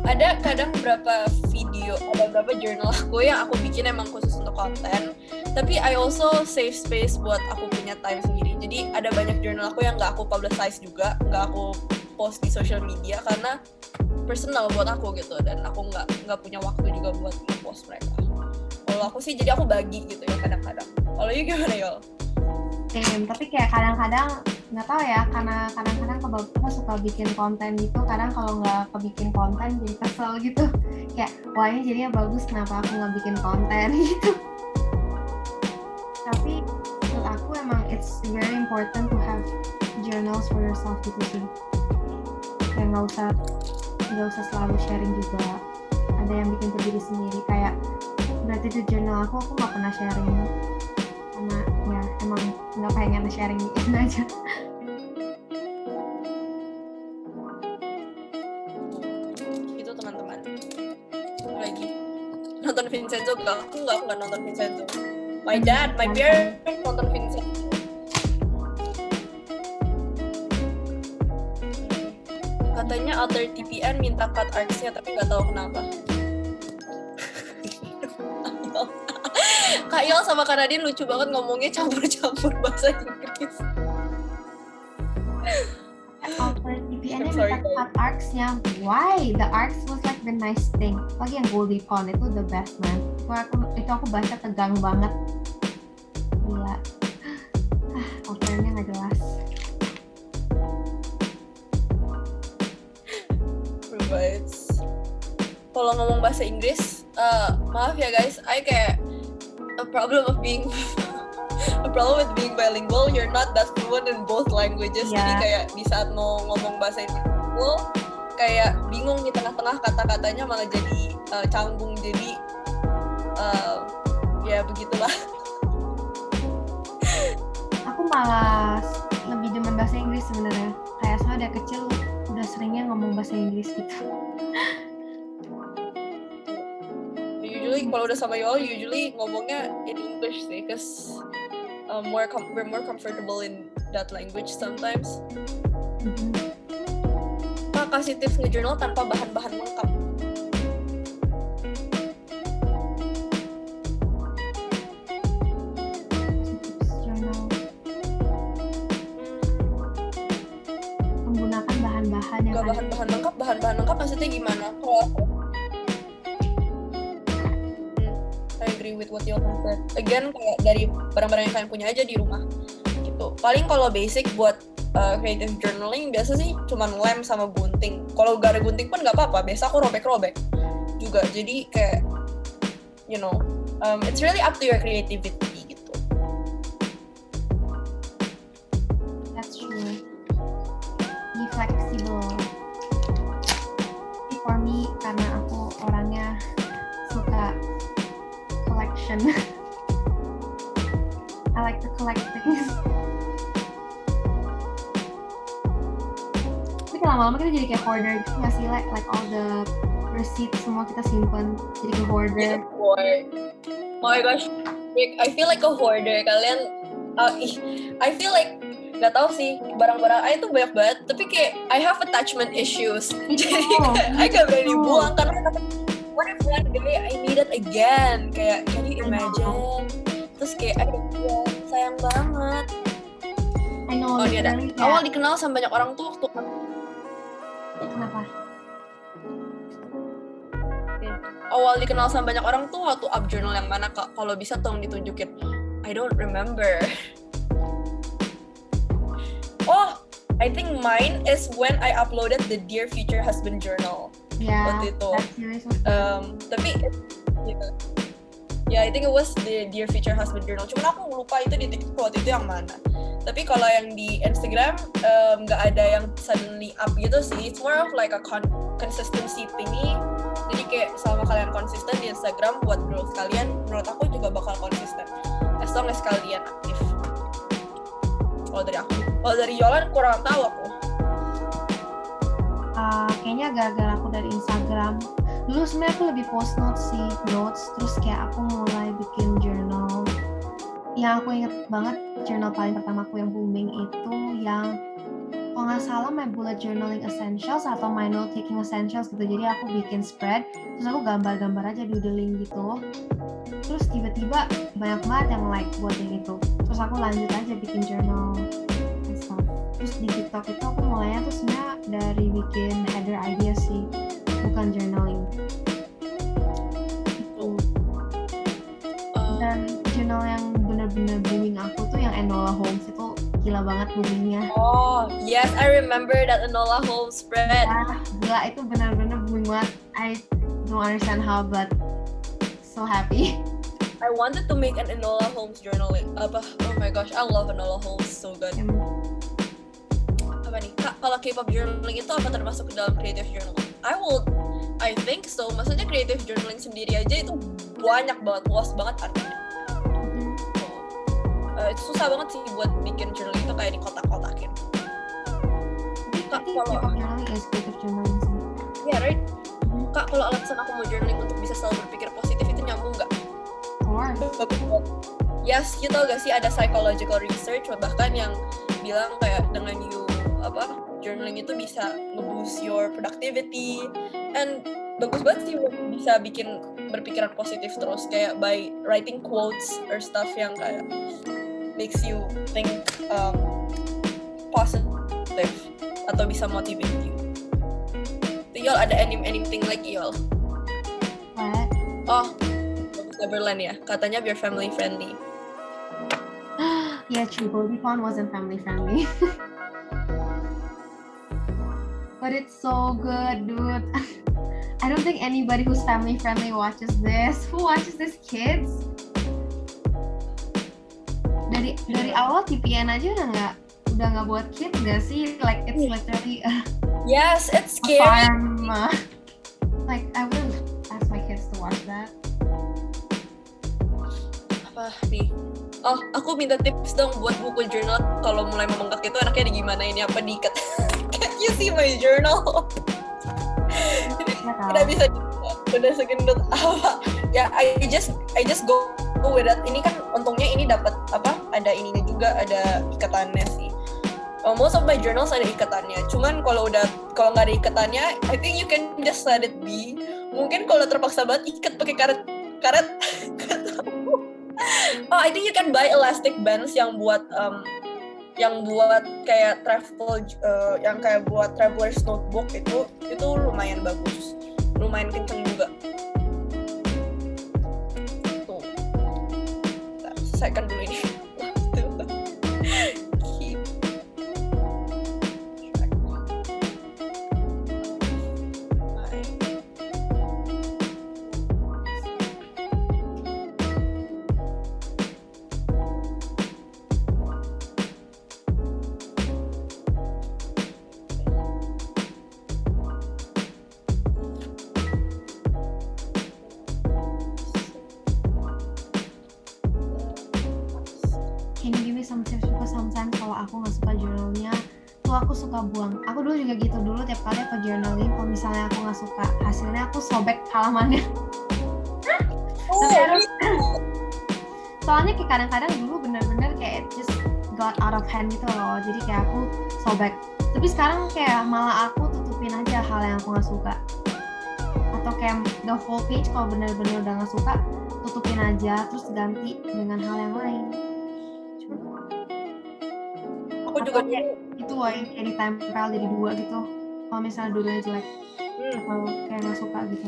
Ada kadang beberapa journal aku yang aku bikin emang khusus untuk konten. Tapi I also save space buat aku punya time sendiri. Jadi ada banyak journal aku yang nggak aku publicize juga, nggak aku post di social media karena personal buat aku gitu. Dan aku nggak punya waktu juga buat nge-post mereka. Kalau aku sih jadi aku bagi gitu ya kadang-kadang. Kalau you gimana Yol? Tapi kayak kadang-kadang nggak tahu ya, karena kadang-kadang aku suka bikin konten gitu, kadang kalau nggak kebikin konten jadi kesel gitu, kayak wah ini jadinya bagus kenapa aku nggak bikin konten gitu. Tapi menurut aku emang it's very important to have journals for yourself gitu sih, kayak nggak usah selalu sharing juga, ada yang bikin ke diri sendiri, kayak berarti di journal aku nggak pernah sharing karena ya emang nggak pengen sharing gitu aja. Itu teman-teman lagi nonton Vincenzo aku nggak nonton Vincenzo. My parents nonton Vincenzo. Katanya alter TPN minta cut arcs-nya tapi nggak tahu kenapa. Kak Yol sama Kak Nadine lucu banget ngomongnya campur-campur bahasa Inggris. Alter TPN-nya minta cut arcs-nya. Why? The arcs was like the nice thing. Lagi yang Goldie Pond itu the best man. Itu aku baca tegang banget. Gila. Alternya nggak jelas. Provides. Kalau ngomong bahasa Inggris, maaf ya guys, I kayak a problem with being bilingual. You're not that fluent in both languages. Yeah. Jadi kayak di saat mau ngomong bahasa Inggris kayak bingung di tengah-tengah kata-katanya malah jadi canggung. Jadi ya begitulah. Aku malah lebih demen bahasa Inggris sebenarnya. Kayak soalnya dari kecil udah seringnya ngomong bahasa Inggris gitu. Usually kalau udah sama Yol, usually ngomongnya in English sih, cause we're more comfortable in that language sometimes. Kak kasih tips nge-journal tanpa bahan-bahan lengkap. Journal. Menggunakan bahan-bahan yang Gak ada. bahan-bahan lengkap maksudnya gimana? Kalau I agree with what you said. Again, kayak dari barang-barang yang kalian punya aja di rumah gitu. Paling kalau basic buat creative journaling biasa sih cuman lem sama gunting. Kalau gak ada gunting pun gak apa-apa. Biasa aku robek-robek juga. Jadi kayak it's really up to your creativity gitu. That's true. Be flexible. For me, karena aku orangnya suka collection. I like to collect things. Tapi lama-lama kita jadi kayak hoarder gitu nggak sih? Like all the receipts semua kita simpan jadi kayak hoarder. Yeah, boy. Oh my gosh, I feel like a hoarder. Kalian, I feel like nggak tahu sih barang-barang I tuh banyak banget. Tapi kayak I have attachment issues. Jadi kayak I gak berani buang karena what if one day I need it again? Kayak can you imagine? Terus kayak aduh sayang banget. I know. Oh dia ada. Awal dikenal sama banyak orang tuh waktu. Kenapa? Awal dikenal sama banyak orang tuh waktu up journal yang mana Kak? Kalau bisa tolong ditunjukin. I don't remember. Oh, I think mine is when I uploaded the Dear Future Husband journal. waktu itu. Tapi I think it was the Dear Future Husband Journal. Cuman aku lupa itu di TikTok waktu itu yang mana. Tapi kalau yang di Instagram nggak ada yang suddenly up gitu sih. It's more of like a consistency thingy. Jadi kayak selama kalian konsisten di Instagram buat growth kalian, menurut aku juga bakal konsisten. As long as kalian aktif. Kalau dari aku. Kalau dari Yolan kurang tahu aku. Kayaknya gara-gara aku dari Instagram. Dulu sebenarnya aku lebih post notes, terus kayak aku mulai bikin journal. Yang aku inget banget journal paling pertama aku yang booming itu yang kalau nggak salah my bullet journaling essentials atau my note taking essentials gitu. Jadi aku bikin spread, terus aku gambar-gambar aja doodling gitu. Terus tiba-tiba banyak banget yang like buat yang itu. Terus aku lanjut aja bikin journal. Terus di TikTok itu aku mulainya tuh sebenarnya dari bikin header idea sih, bukan journaling. Dan journal yang benar-benar booming aku tuh yang Enola Holmes itu gila banget boomingnya. Oh yes, I remember that Enola Holmes spread. Gila itu benar-benar booming banget. I don't understand how, but so happy. I wanted to make an Enola Holmes journaling. Oh my gosh, I love Enola Holmes, so good. Apa nih, Kak, kalau K-pop journaling itu apa termasuk ke dalam creative journaling? I think so. Maksudnya creative journaling sendiri aja itu banyak banget, luas banget artinya. Susah banget sih buat bikin journaling itu kayak di kotak-kotakin. Kak, kalau journaling is creative journaling sih. Yeah, right? Kak, kalau alasan aku mau journaling untuk bisa selalu berpikir positif itu nyambung nggak? Yes, you tau gak sih ada psychological research bahkan yang bilang kayak dengan journaling itu bisa nge-boost your productivity and bagus banget sih bisa bikin berpikiran positif terus kayak by writing quotes or stuff yang kayak makes you think positive atau bisa motivate you. Yol, ada anything lagi Yol? What? Oh, Neverland ya, katanya biar family friendly. Yeah, true. BodyCon wasn't family friendly. But it's so good, dude. I don't think anybody who's family friendly watches this. Who watches this, kids? Dari awal TPN aja udah nggak buat kids gak sih? Like it's literally yes, it's scary. Farm. Like I wouldn't ask my kids to watch that. Apa nih? Oh, aku minta tips dong buat buku journal kalau mulai membengkak itu enaknya gimana ini apa diikat? Can't you see my journal? Udah bisa udah segendut apa? Ya, I just go with that. Ini kan untungnya ini dapat ada ininya juga, ada ikatannya sih. Most of my journals ada ikatannya. Cuman kalau nggak ada ikatannya, I think you can just let it be. Mungkin kalau terpaksa banget ikat pakai karet. Oh, I think you can buy elastic bands yang buat kayak travel yang kayak buat traveler's notebook itu lumayan bagus, lumayan kenceng juga. Tuh, selesaikan dulu ini. Aku nggak suka journalnya tuh aku suka buang. Aku dulu juga gitu, dulu tiap kali aku journaling kalau misalnya aku nggak suka hasilnya aku sobek halamannya. Soalnya kayak kadang-kadang dulu bener-bener kayak it just got out of hand gitu loh, jadi kayak aku sobek. Tapi sekarang kayak malah aku tutupin aja hal yang aku nggak suka, atau kayak the whole page kalau bener-bener udah nggak suka tutupin aja terus ganti dengan hal yang lain. Aku juga itu yang kayak ditempel jadi dua gitu kalau misalnya dua-duanya jelek atau kayak nggak suka gitu.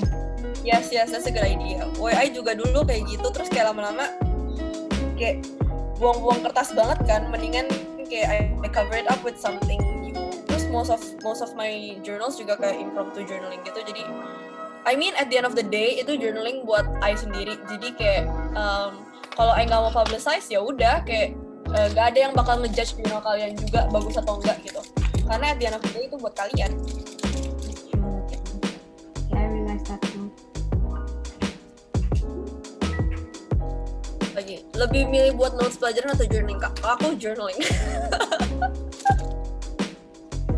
Yes, that's a good idea. I juga dulu kayak gitu, terus kayak lama-lama kayak buang-buang kertas banget kan, mendingan kayak I cover it up with something new. Terus most of my journals juga kayak impromptu journaling gitu. Jadi I mean at the end of the day itu journaling buat I sendiri. Jadi kayak kalau I nggak mau publicize ya udah kayak nggak ada yang bakal ngejudge journal kalian juga bagus atau enggak gitu. Karena at the end of the day itu buat kalian. I realize that too. Lagi lebih milih buat notes pelajaran atau journaling kak? Aku journaling.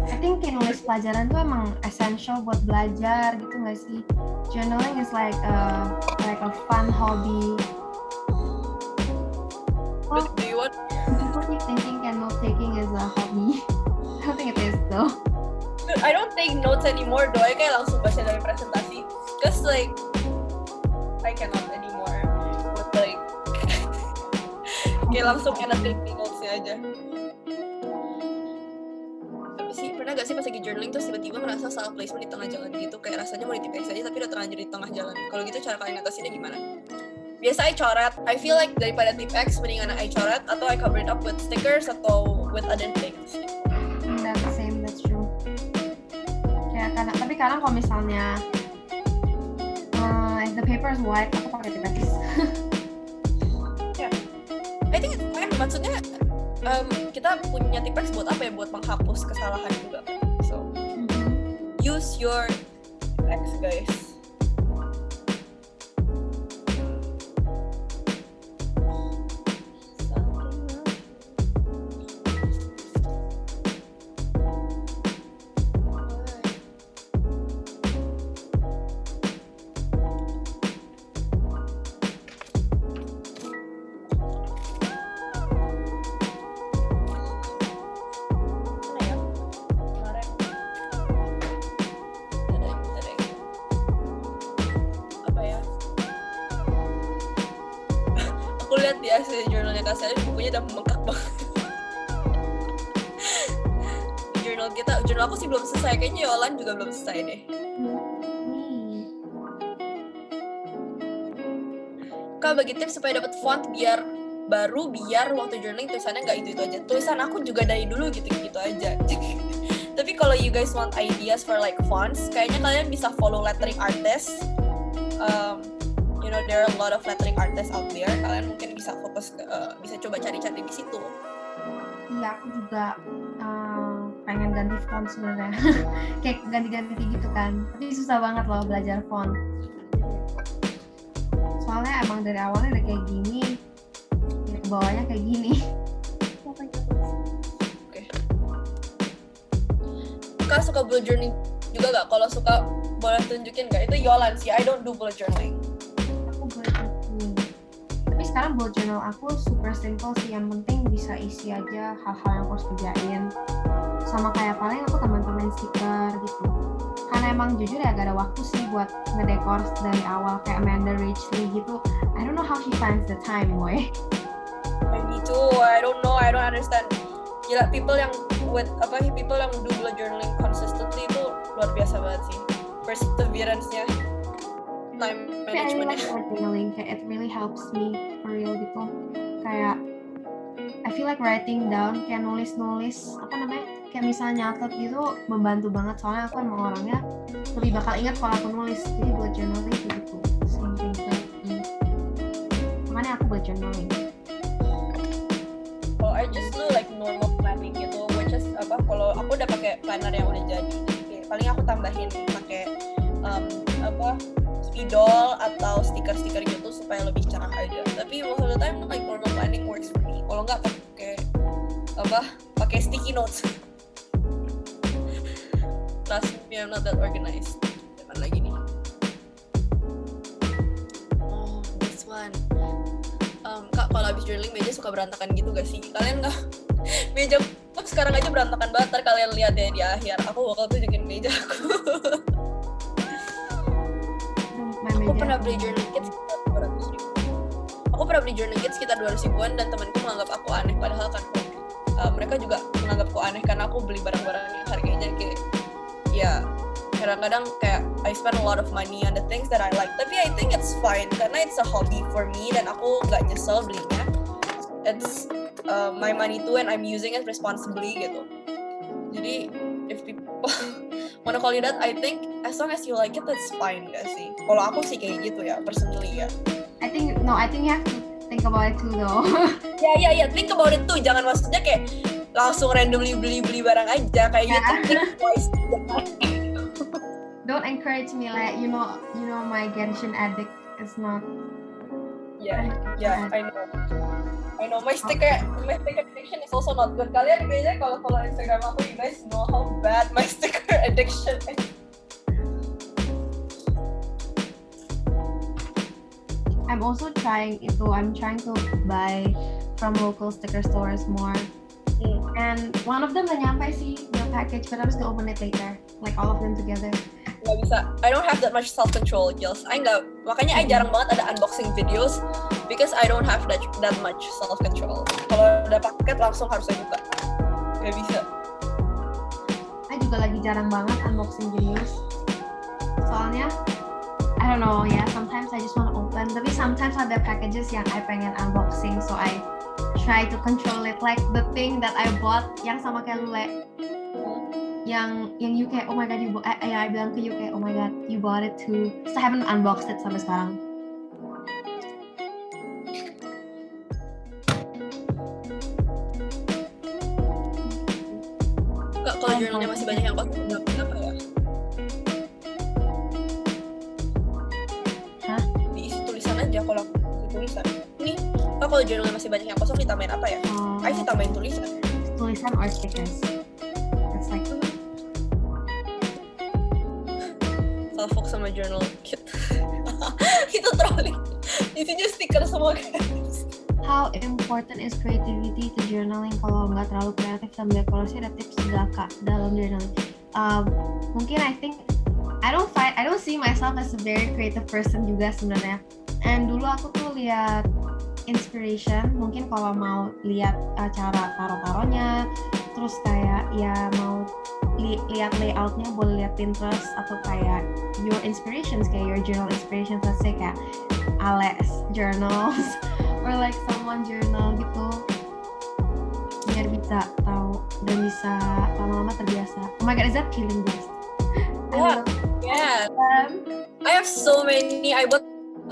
I think nulis pelajaran tuh emang essential buat belajar gitu nggak sih? Journaling is like a fun hobby. Do you want? People keep thinking note taking is a hobby. I don't think it is though. I don't take notes anymore though. I kayak langsung baca dari presentasi. Cause like I cannot anymore. But like kayak langsung take notes-nya aja. Tapi sih pernah gak sih pas lagi journaling terus tiba-tiba merasa salah placement di tengah jalan gitu, kayak rasanya mau ditip X aja tapi udah terlanjur di tengah jalan. Kalau gitu cara kalian ngatasinnya gimana? Biasa I coret. I feel like daripada tip X mendingan I coret atau I cover it up with stickers atau with other things. That's the same, that's true. Kayak tapi kadang kalau misalnya if the paper is white, aku pakai tip X. Yeah. I think it's fine. Maksudnya kita punya tip X buat apa ya? Buat menghapus kesalahan juga. So use your X guys. Aku lihat di hasil jurnalnya Kak Selly, bukunya udah membengkak banget. Jurnal aku sih belum selesai, kayaknya Yolan juga belum selesai deh. Kak bagi tips supaya dapat font biar waktu journaling tulisannya nggak itu aja. Tulisan aku juga dari dulu gitu aja. Tapi kalau you guys want ideas for like fonts, kayaknya kalian bisa follow lettering artists. You know there are a lot of lettering artists out there. Kalian mungkin bisa fokus bisa coba cari-cari di situ. Iya, aku juga pengen ganti font sebenarnya. Kayak ganti-ganti gitu kan. Tapi susah banget loh belajar font. Soalnya emang dari awalnya udah kayak gini, ya ke bawahnya kayak gini. Oke. Kak suka bullet journaling juga gak? Kalau suka boleh tunjukin gak? Itu Yolan sih, I don't do bullet journaling. Tapi sekarang bullet journal aku super simple sih, yang penting bisa isi aja hal-hal yang aku harus kerjain. Sama kayak paling aku teman-teman stiker gitu. Karena emang jujur ya gak ada waktu sih buat ngedekor dari awal kayak Amanda Ridgely gitu. I don't know how she finds the time, boy. Me too, I don't know, I don't understand. Gila, people yang do bullet journaling consistently itu luar biasa banget sih. Perseverance-nya, time management-nya. I like journaling, kayak it really helps me for real gitu. Kayak I feel like writing down, kayak nulis-nulis, kayak misalnya nyatet gitu membantu banget, soalnya aku emang orangnya lebih bakal ingat kalau aku nulis. Jadi buat journaling gitu, same thing kayak makanya aku buat journaling. Oh, I just do like normal planning gitu, which is kalau aku udah pakai planner yang udah jadi, paling aku tambahin pakai spidol atau stiker-stiker gitu supaya lebih cerah aja. Tapi most of the time like normal planning works for me. Kalau nggak pakai sticky notes. Trust me, I'm not that organized. Jangan lagi nih. Oh, this one. Kak, kalau habis journaling meja suka berantakan gitu gak sih? Kalian nggak? Meja aku sekarang aja berantakan banget. Ntar kalian lihat ya di akhir. Aku bakal tunjukin meja aku. Aku pernah beli journaling kit sekitar 200 ribu. Aku pernah beli journaling kit sekitar 200 ribuan dan temanku menganggap aku aneh. Padahal kan mereka juga menganggapku aneh karena aku beli barang-barang yang harganya kayak ya kadang-kadang kayak I spend a lot of money on the things that I like. Tapi I think it's fine karena it's a hobby for me dan aku gak nyesel belinya. It's my money too and I'm using it responsibly gitu. Jadi if people wanna call you that, I think as long as you like it, that's fine gak sih? Kalau aku sih kayak gitu ya, personally ya. I think you have to think about it too though. Ya, think about it too. Jangan maksudnya kayak langsung randomly beli barang aja kayak gitu. Think twice. Don't encourage me like you know my Genshin addict is not. Yeah, I know my sticker addiction is also not good. Kalian kayaknya kalau follow Instagram aku, you guys know how bad my sticker addiction is. I'm also trying to buy from local sticker stores more. And one of them udah nyampe sih the package, but I'm just gonna open it later, like all of them together. Gak bisa, I don't have that much self-control, Gils. Makanya I jarang banget ada unboxing videos because I don't have that much self-control. Kalau udah paket langsung harus saya buka. Gak bisa. I juga lagi jarang banget unboxing videos. Soalnya I don't know, sometimes I just want to open, tapi sometimes ada packages yang I pengen unboxing, so I try to control it, like the thing that I bought yang sama kayak Lule, yang you kayak oh my god I bilang ke you kayak oh my god you bought it too, so I haven't unboxed it sampai sekarang. Kalau jurnalnya masih banyak yang kosong, apa ya? Hah? Diisi tulisan aja kalau tulisan. Nih, kalau jurnalnya masih banyak yang kosong ditambahin apa ya? I sih tambahin tulisan. Tulisan or stickers. It's like Salfok sama journal kit. Itu trolling. Isinya stiker semua guys. How important is creativity to journaling? Kalau nggak terlalu kreatif dan dekorasi, ada tips nggak Kak dalam journaling? Mungkin I think I don't see myself as a very creative person juga sebenarnya. And dulu aku tuh lihat inspiration, mungkin kalau mau lihat cara taruh-taruhnya, terus kayak ya mau lihat layoutnya boleh lihat Pinterest atau kayak your inspirations, kayak your journal inspirations, let's say kayak Alex journals or like someone journal gitu, biar bisa tahu dan bisa lama-lama terbiasa. Oh my god, is that killing this? Yeah. I have so many. I bought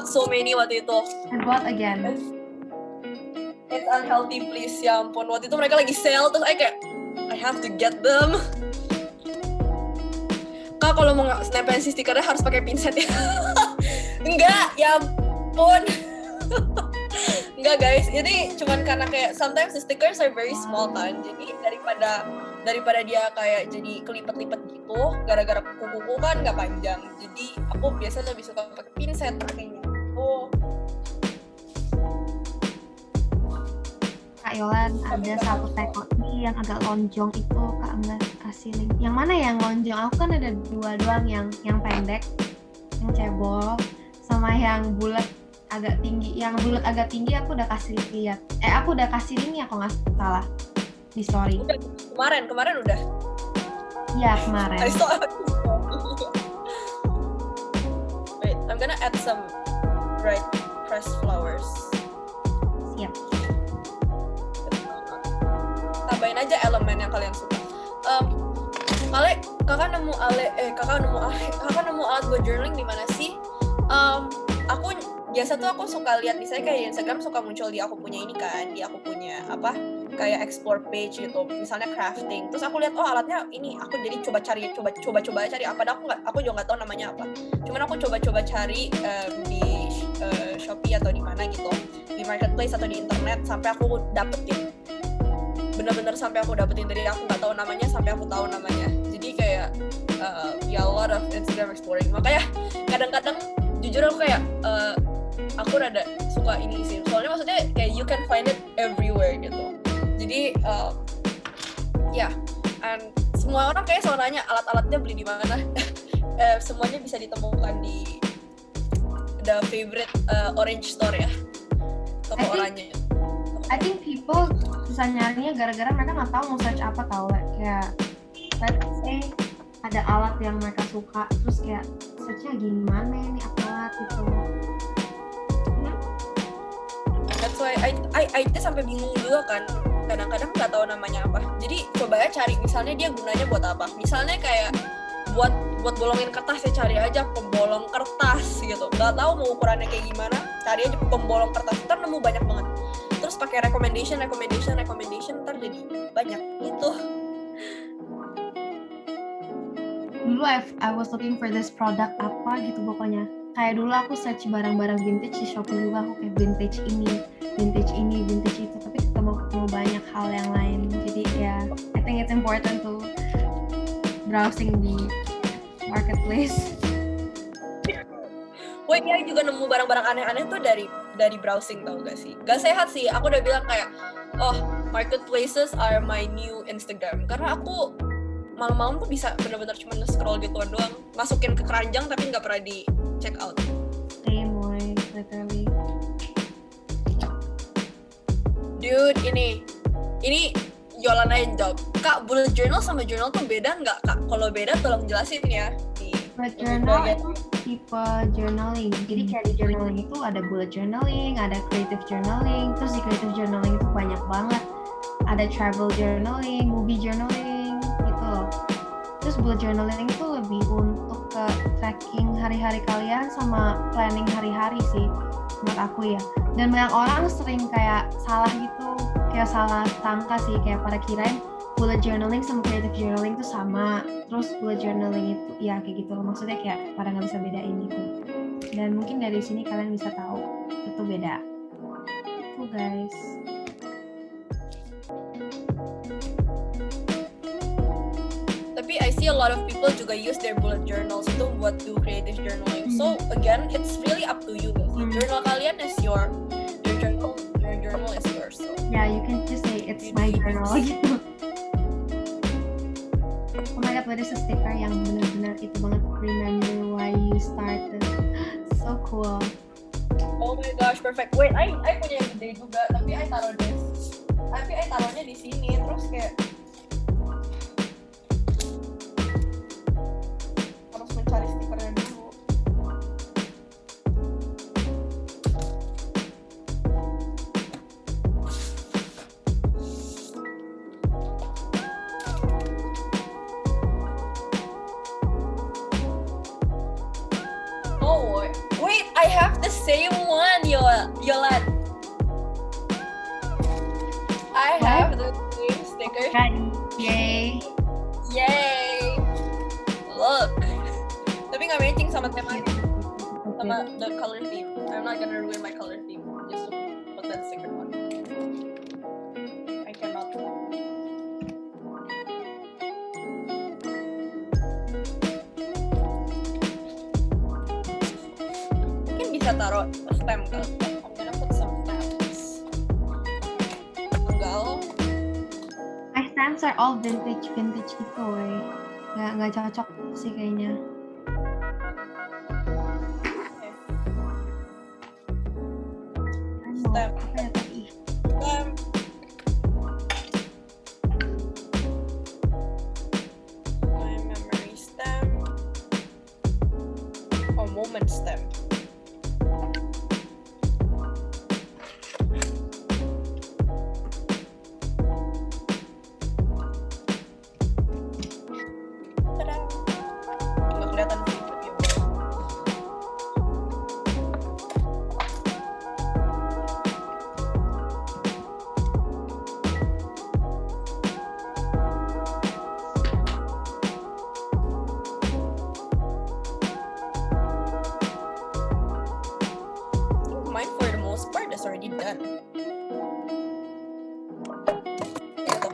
so many waktu itu. And what again? It's unhealthy, please. Ya ampun, waktu itu mereka lagi sale, terus I have to get them. Kak, kalau mau snapin si stikernya harus pakai pinset ya? Enggak, ya ampun. Enggak guys, jadi cuman karena kayak sometimes the stickers are very small kan, jadi daripada dia kayak jadi kelipet-lipet gitu, gara-gara kuku kan nggak panjang, jadi aku biasanya lebih suka pakai pinset pakainya. Kak Yolan, ada satu teko yang agak lonjong itu Kak Angga kasih link. Yang mana yang lonjong? Aku kan ada dua doang, yang pendek, yang cebol, sama yang bulat agak tinggi. Yang bulat agak tinggi aku udah kasih lihat. Aku udah kasih link ya kalau nggak salah di story. Kemarin udah. Iya kemarin. I saw it. Wait, I'm gonna add some bright pressed flowers. Siap. Tambahin aja elemen yang kalian suka. Kakak nemu alat buat journaling di mana sih? Aku biasa tuh aku suka lihat, misalnya kayak di Instagram suka muncul di aku punya ini kan, di aku punya apa kayak explore page gitu, misalnya crafting. Terus aku lihat alatnya ini, aku jadi coba cari apa, aku juga nggak tahu namanya apa. Cuman aku coba cari di Shopee atau di mana gitu, di marketplace atau di internet sampai aku dapetin. Bener-bener sampai aku dapetin, dari aku nggak tahu namanya sampai aku tahu namanya. Jadi kayak ya a lot of Instagram exploring. Makanya kadang-kadang jujur aku kayak aku rada suka ini sih. Soalnya maksudnya kayak you can find it everywhere gitu. Jadi and semua orang kayak selalu nanya alat-alatnya beli di mana. Semuanya bisa ditemukan di the favorite orange store ya. Toko oranye. I think people susah nyarinya gara-gara mereka nggak tahu mau search apa, tau kayak let's say ada alat yang mereka suka, terus kayak searchnya gimana ini alat gitu. That's why I sampai bingung juga kan. kadang-kadang nggak tahu namanya apa. Jadi coba ya cari misalnya dia gunanya buat apa. Misalnya kayak buat bolongin kertas ya, cari aja pembolong kertas gitu. Nggak tahu mau ukurannya kayak gimana, cari aja pembolong kertas, ntar nemu banyak banget. Terus pakai recommendation, ntar jadi banyak gitu. Dulu I was looking for this product apa gitu pokoknya. Kayak dulu aku search barang-barang vintage di Shopee juga, aku kayak vintage ini, vintage itu, tapi ketemu banyak hal yang lain. Jadi ya, I think it's important to browsing di marketplace. Woi, dia juga nemu barang-barang aneh-aneh tuh dari browsing, tau gak sih? Gak sehat sih, aku udah bilang kayak, oh, marketplaces are my new Instagram. Karena aku malam-malam tuh bisa benar-benar cuma nge-scroll gituan doang, masukin ke keranjang tapi nggak pernah di check out. Same way, literally. Dude, ini Yolanda yang jawab. Kak, bullet journal sama journal tuh beda nggak, Kak? Kalau beda tolong jelasin ya. Bullet journal itu tipe journaling. Jadi kayak di journaling itu ada bullet journaling, ada creative journaling. Terus di creative journaling itu banyak banget. Ada travel journaling, movie journaling, gitu loh. Terus bullet journaling itu lebih untuk ke tracking hari-hari kalian sama planning hari-hari sih, menurut aku ya. Dan banyak orang sering kayak salah gitu, kayak salah sangka sih, kayak pada kirain bullet journaling sama creative journaling itu sama. Terus bullet journaling itu ya kayak gitu loh, maksudnya kayak pada nggak bisa bedain gitu. Dan mungkin dari sini kalian bisa tahu itu beda. Itu guys. Tapi I see a lot of people juga use their bullet journals itu buat do creative journaling. So again, it's really up to you guys. Journal kalian is your journal is yours. So. Yeah, you can just say it's my journal gitu. Oh my god, there's a sticker yang benar-benar itu banget. Remember why you started. So cool. Oh my gosh, perfect. Wait, I punya yang gede juga, tapi I taruhnya di sini terus kayak harus mencari stikernya dulu. Oh, wait, I have the same one, Yolan. I have the same sticker. Yay. Yay! Look. Tapi nggak matching sama temanya, sama the color theme. I'm not gonna ruin my color theme just to put that sticker on. I cannot. Mungkin bisa taruh stem kan? I'm gonna put some stamps. Enggak. My stamps are all vintage gitu, woy. Nggak cocok sih kayaknya. Stamp. Apa ya tadi? Stamp. My memory stamp. Oh, moment stamp. Tada. Nggak kelihatan sih, tapi ya udah. I think mine for the most part is already done. Ito.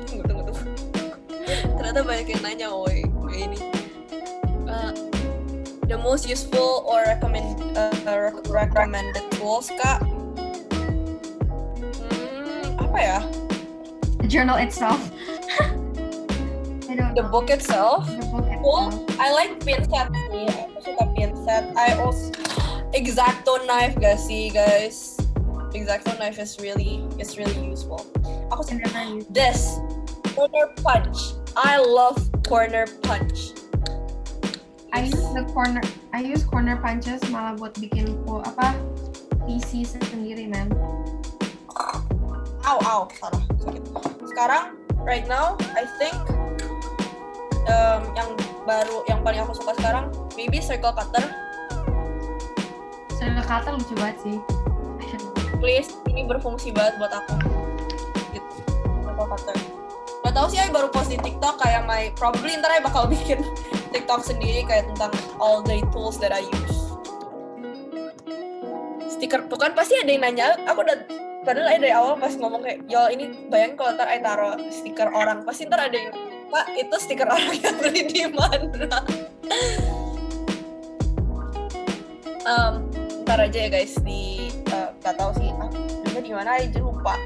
Tunggu. Ternyata banyak yang nanya, woi, kayak ini. The most useful or recommended tools, Kak? Apa ya? The journal itself. I don't The know. book itself? The book Well, itself. I like pin set sih. Aku suka pin set. I also X-Acto knife gak sih, guys? X-Acto knife is really useful. Aku I never use it. this corner punch. I love corner punch. I use corner punches malah buat bikin PC sendiri, man. Salah, sakit. Sekarang, right now, I think yang paling aku suka sekarang, maybe circle cutter. Circle cutter lucu banget sih. Please, ini berfungsi banget buat aku. Gitu, circle cutter. Gak tau sih, I baru post di TikTok kayak probably ntar I bakal bikin TikTok sendiri kayak tentang all the tools that I use. Stiker, tuh kan pasti ada yang nanya, padahal dari awal pas ngomong kayak, Yol ini bayangin kalau ntar I taruh stiker orang, pasti ntar ada yang, Pak itu stiker orang yang beli di mana? Ntar aja ya guys, gak tau sih, juga di mana aja lupa.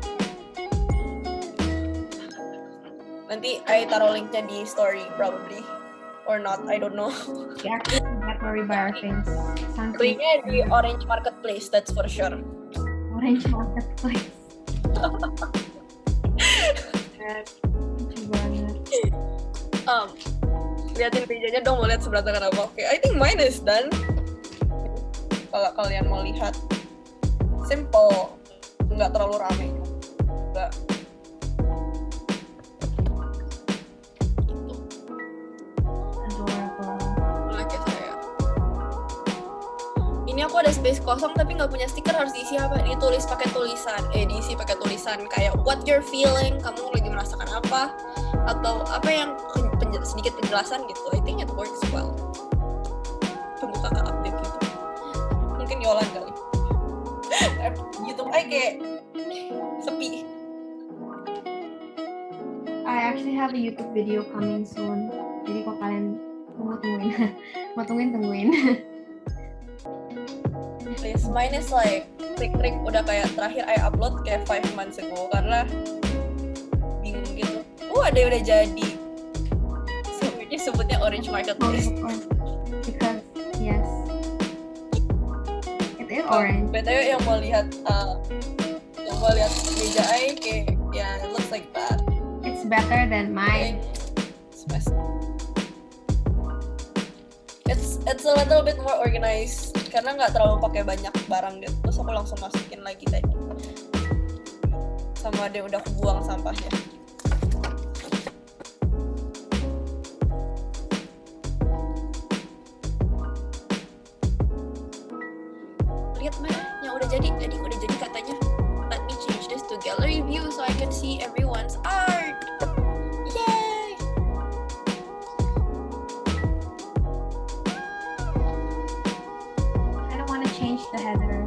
Nanti I taruh linknya di story probably or not, I don't know. We actually get worried by our things. Linknya di Orange Marketplace, that's for sure. Orange Marketplace. Lucu banget. Liatin mejanya dong, mau lihat seberantakan apa. Oke, I think mine is done. Kalau kalian mau lihat, simple, nggak terlalu rame. Nggak. Ini aku ada space kosong tapi nggak punya stiker, harus diisi apa? Diisi pakai tulisan kayak what you're feeling, kamu lagi merasakan apa, atau apa yang sedikit penjelasan gitu. I think it works well. Tunggu kakak update gitu. Mungkin Yolan kali. YouTube aja kayak sepi. I actually have a YouTube video coming soon. Jadi kok kalian tungguin. Please, mine is like trik-trik udah kayak terakhir I upload kayak 5 months ago karena bingung gitu. Ada yang udah jadi. Sebenarnya sebutnya Orange Marketplace. Because yes, it is orange. BTW yang mau lihat meja I kayak it looks like that. It's better than mine. It's a little bit more organized karena nggak terlalu pakai banyak barang gitu. Terus aku langsung masukin lagi tadi sama ada yang udah aku buang sampahnya. Lihat mana yang udah jadi katanya. Let me change this to gallery view so I can see everyone's art. Yay! The header.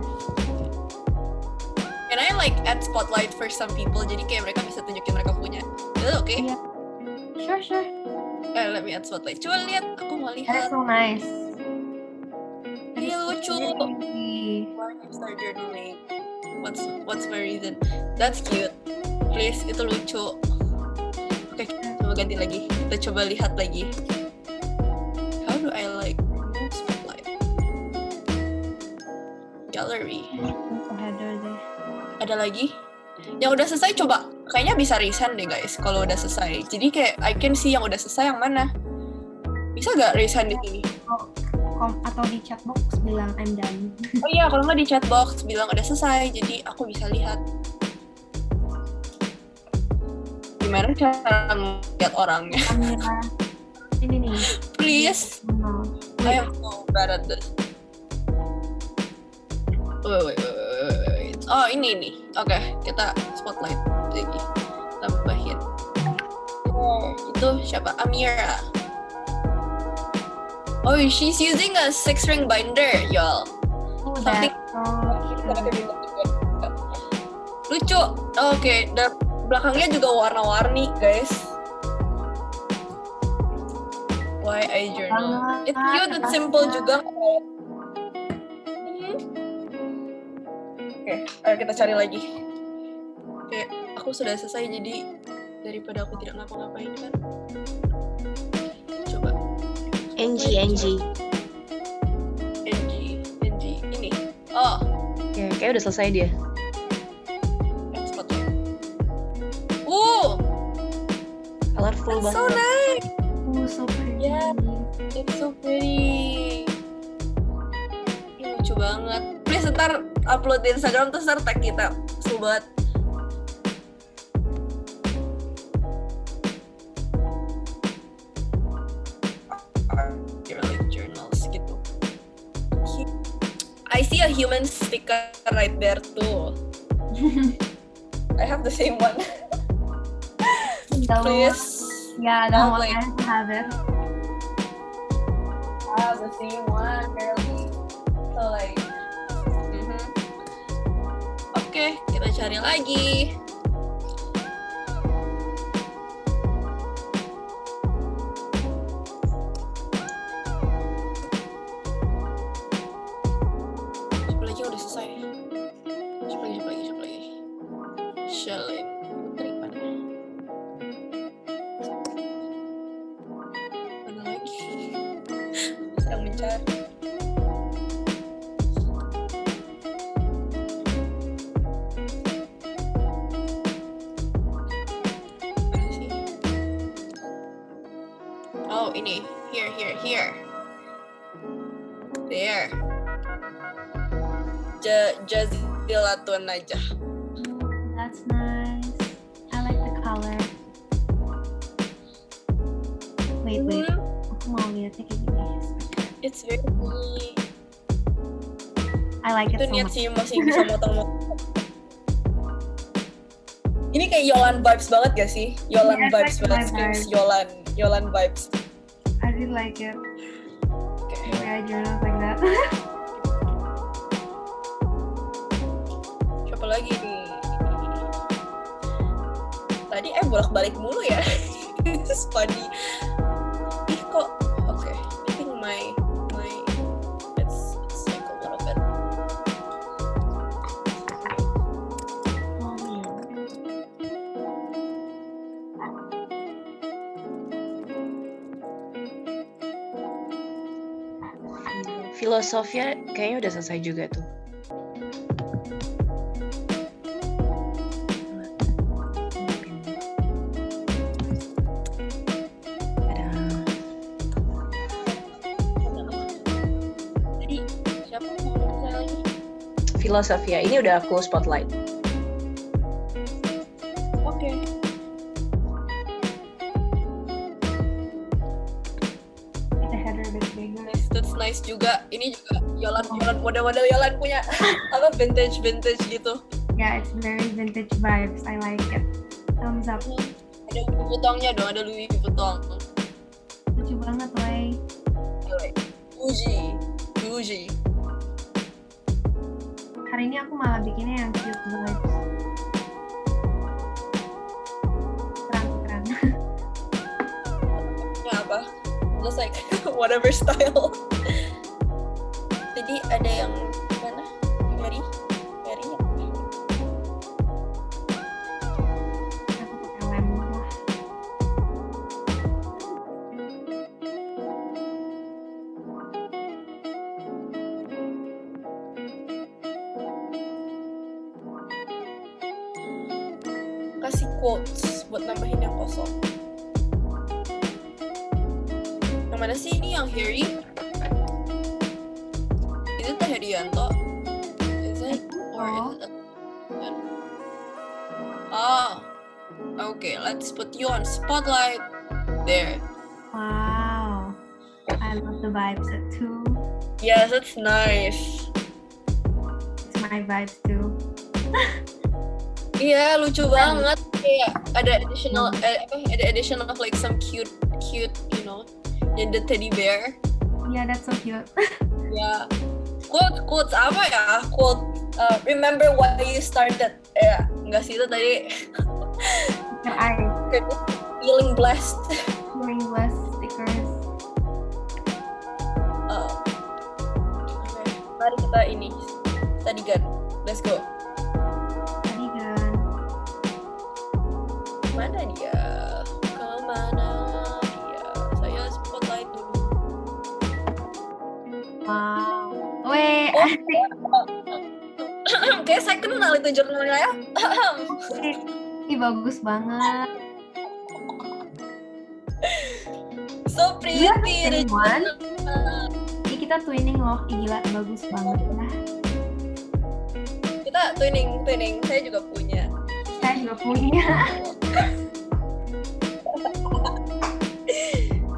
Can I add spotlight for some people jadi kayak mereka bisa tunjukin mereka punya? Is it okay? Yeah. Sure. Let me add spotlight. Coba lihat, aku mau lihat. That's so nice. Iya lucu. Why I start journaling? What's my reason? That's cute. Please, itu lucu. Oke, coba ganti lagi. Kita coba lihat lagi. How do I remove spotlight? Gallery. Ada lagi? Yang udah selesai coba. Kayaknya bisa resend deh guys kalau udah selesai. Jadi kayak I can see yang udah selesai yang mana. Bisa gak resend di sini? Atau di chatbox bilang I'm done. Oh iya, kalau nggak di chatbox bilang udah selesai. Jadi aku bisa lihat. Gimana cara lihat orangnya? Ini nih. Please. I am so bad at this. Wait. Oh ini. Oke, kita spotlight lagi. Tambahin. Itu siapa? Amira. Oh, she's using a 6-ring binder, y'all. Something. Lucu. Oke, dan belakangnya juga warna-warni, guys. Why I journal? It's cute, it's simple juga. Oke, ayo kita cari lagi. Oke, aku sudah selesai, jadi daripada aku tidak ngapa-ngapain kan. Coba. NG. Ini. Oh. Ya, kayak udah selesai dia. Spotlight. Colorful banget. So nice. so pretty. Yeah. It's so pretty. Ini lucu banget. Please ntar upload di Instagram terus ntar tag kita. Seru banget. Like journals gitu. I see a human sticker right there too. I have the same one. Please. Yeah, the one I have it. I have the same one, girly. So like, Oke, kita cari lagi. Coba lagi udah selesai. Coba lagi. Shalin. Putri mana? Mana lagi? Sedang mencari. Mana sih? Oh, ini. Here. There. Jazilatun aja. That's nice. I like the color. Wait. Aku mau lihatnya kayak gini. It's very neat. I like it Itu so niat much. sih masih bisa motong-motong. Ini kayak Yolan vibes banget gak sih? Yolan Yeah, vibes it's like banget. my Screams vibe. Yolan vibes. I really like it. Oke. The way I journal like that. Siapa lagi nih? Tadi bolak-balik mulu ya. This is funny. Ih kok oke. I think my it's like a little bit. Filosofia kayaknya udah selesai juga tuh. Tadi siapa mau ngomong saya lagi? Filosofia ini udah aku spotlight. Oke. Make the header a bit bigger. That's nice juga. Ini juga Yolan model-model Yolan punya apa vintage gitu. Yeah, it's very vintage vibes. I like it. Thumbs up. Ada Louis Vuitton-nya dong, ada Louis Vuitton. Lucu banget, Wei. Gucci. Hari ini aku malah bikinnya yang cute vibes. Keren. Ini apa? Just like whatever style. Jadi ada yang mana? Harry ya? Aku pakai lem lah. Kasih quotes buat nambahin yang kosong. Yang mana sih ini yang Harry? Is it the Herianto? Is it? Or is it Oh, okay. Let's put you on spotlight. There. Wow. I love the vibes too. Yes, that's nice. It's my vibes too. Iya, lucu banget. Kayak ada addition of like some cute, you know, in the teddy bear. Yeah, that's so cute. Ya. Quotes apa ya? Remember why you started. Ya, enggak sih itu tadi. I Feeling blessed. feeling blessed stickers. Okay. Mari kita ini tadikan. Let's go. Tadi kan. Mana dia? Kemana dia? Saya spotlight dulu. Wow. Wait, Kayak saya kenal itu jurnalnya ya. Ih, bagus banget. So Iya, pretty. same one. Ih, kita twinning loh. Ih, gila, bagus banget ya. Kita twinning. Saya juga punya. Saya juga punya.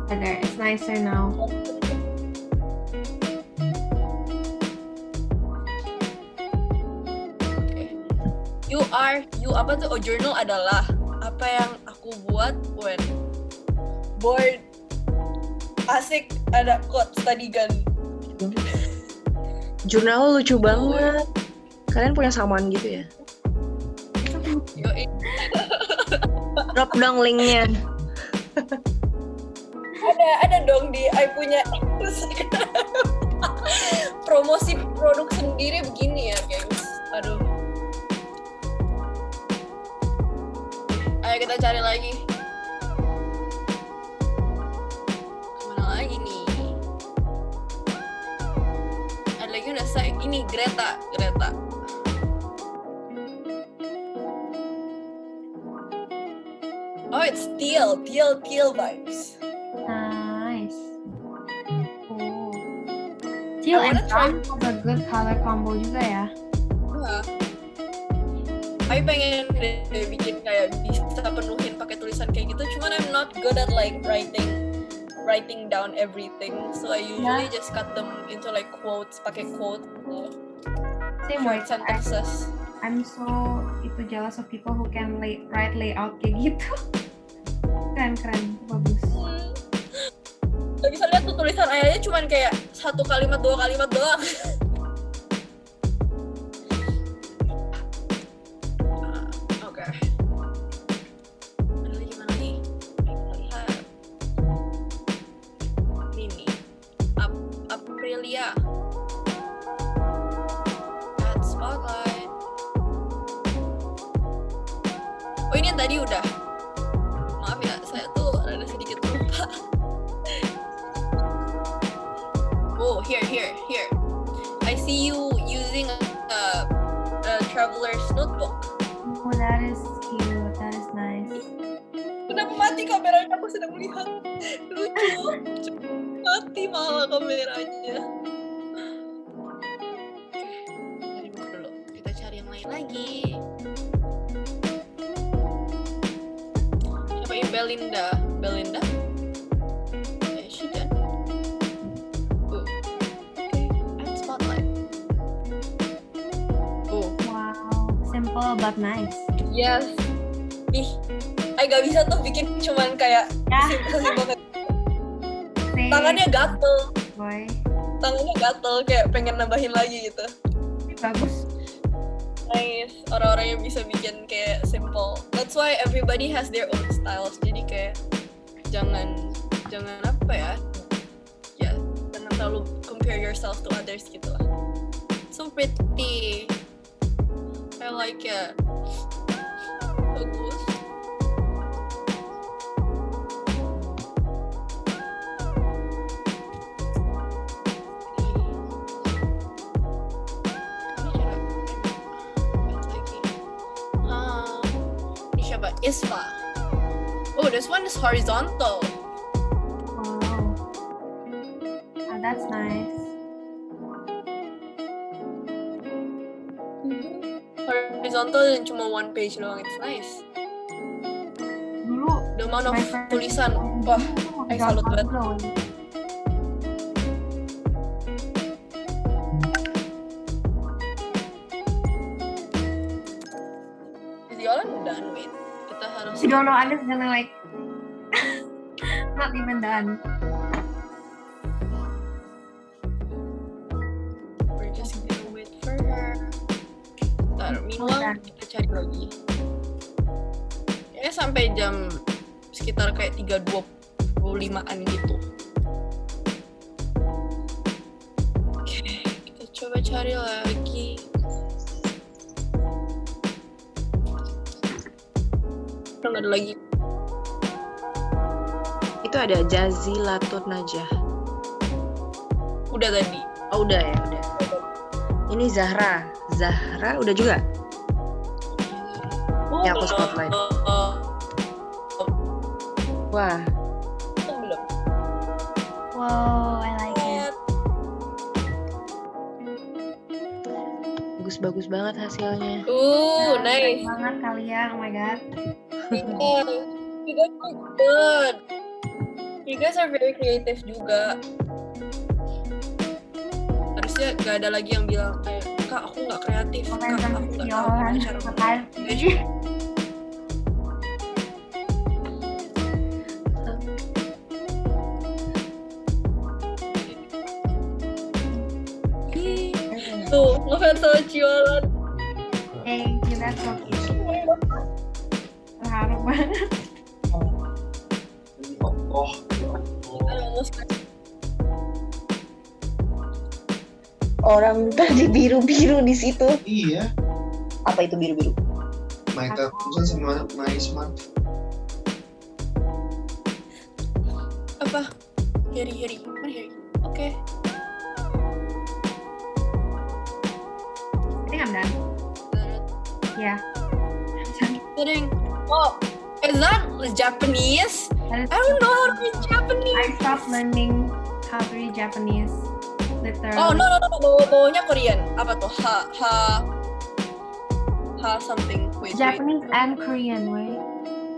There, it's nicer now. You apa tuh? Oh, journal adalah apa yang aku buat when bored. Asik, ada quote study gun. Jurnal lucu banget. Kalian punya samaan gitu ya? Yoi. Drop dong linknya. Ada dong di I punya Instagram. Promosi produk sendiri begini ya, gengs. Aduh. Ayo kita cari lagi. Kemana lagi nih? Ada lagi udah saya. Ini Greta. Oh, it's teal vibes. Nice. Oh. Teal I and wanna try- brown has a good color combo juga ya. Aku pengen deh bikin kayak bisa penuhin pakai tulisan kayak gitu. Cuman I'm not good at like writing down everything. So I usually just cut them into like quotes, pakai quotes, Same way. short sentences. I'm so jealous of people who can write layout kayak gitu. Keren, bagus. Gak bisa lihat tuh tulisan ayahnya cuman kayak 1 kalimat 2 kalimat doang. Oke. Ada lagi mana nih? Kita lihat. Ini Aprilia. Add spotlight. Oh, ini yang tadi udah. Maaf ya, saya tuh ada sedikit lupa. Oh, here. I see you using a traveler's notebook. Oh, that is cute. That is nice. Kenapa mati kameranya? Aku sedang melihat. Lucu. Mati malah kameranya. Cari buku dulu. Kita cari yang lain lagi. Siapa ini? Belinda? Yeah, she done. Oh. Okay. Add spotlight. Oh. Wow, simple but nice. Yes. Ih, gak bisa tuh bikin cuman kayak simpel-simpel. Same, Tangannya boy. gatel kayak pengen nambahin lagi gitu. Bagus. Nice, orang-orang yang bisa bikin kayak simple. That's why everybody has their own styles. Jadi kayak jangan apa ya? Ya, jangan terlalu compare yourself to others gitu lah. So pretty. I like it. Bagus. Ini siapa? Isfa. Oh, this one is horizontal. Wow. Oh, that's nice. Horizontal dan cuma one page doang. It's nice. Dulu The amount of my first tulisan. Wah, salut banget. Jualan done with. Kita harus. You don't know, I'm just gonna like not even done. We're just gonna wait for her. Ntar, meanwhile kita cari lagi. Kayaknya sampai jam sekitar kayak 3:25-an gitu. Oke, kita coba cari lagi. Nggak ada lagi. Itu ada Jazilatun Najah. Udah tadi. Oh udah ya, udah. Ini Zahra udah juga. Yang aku spotlight. Wah, Belum. bagus banget hasilnya. Nice. Banget kalian, oh my god. You guys are good. You guys are very creative juga. Harusnya gak ada lagi yang bilang kayak, Kak aku gak kreatif, Kak aku gak tahu gimana cara makasih. Tuh, ngefans sama jualan. Thank you, that's so cute. Terharu banget. Orang tadi biru-biru di situ. Iya. Apa itu biru-biru? My Kakusan sama My Smart. Apa? Harry. Mana Harry? Oke. I think I'm done. Yeah. Kidding. Oh, is that Japanese? I don't know how to read Japanese. I stopped learning how to read Japanese. Literally. Oh no, bawahnya Korean. Apa tuh? Ha something. Wait. Japanese and Korean, right?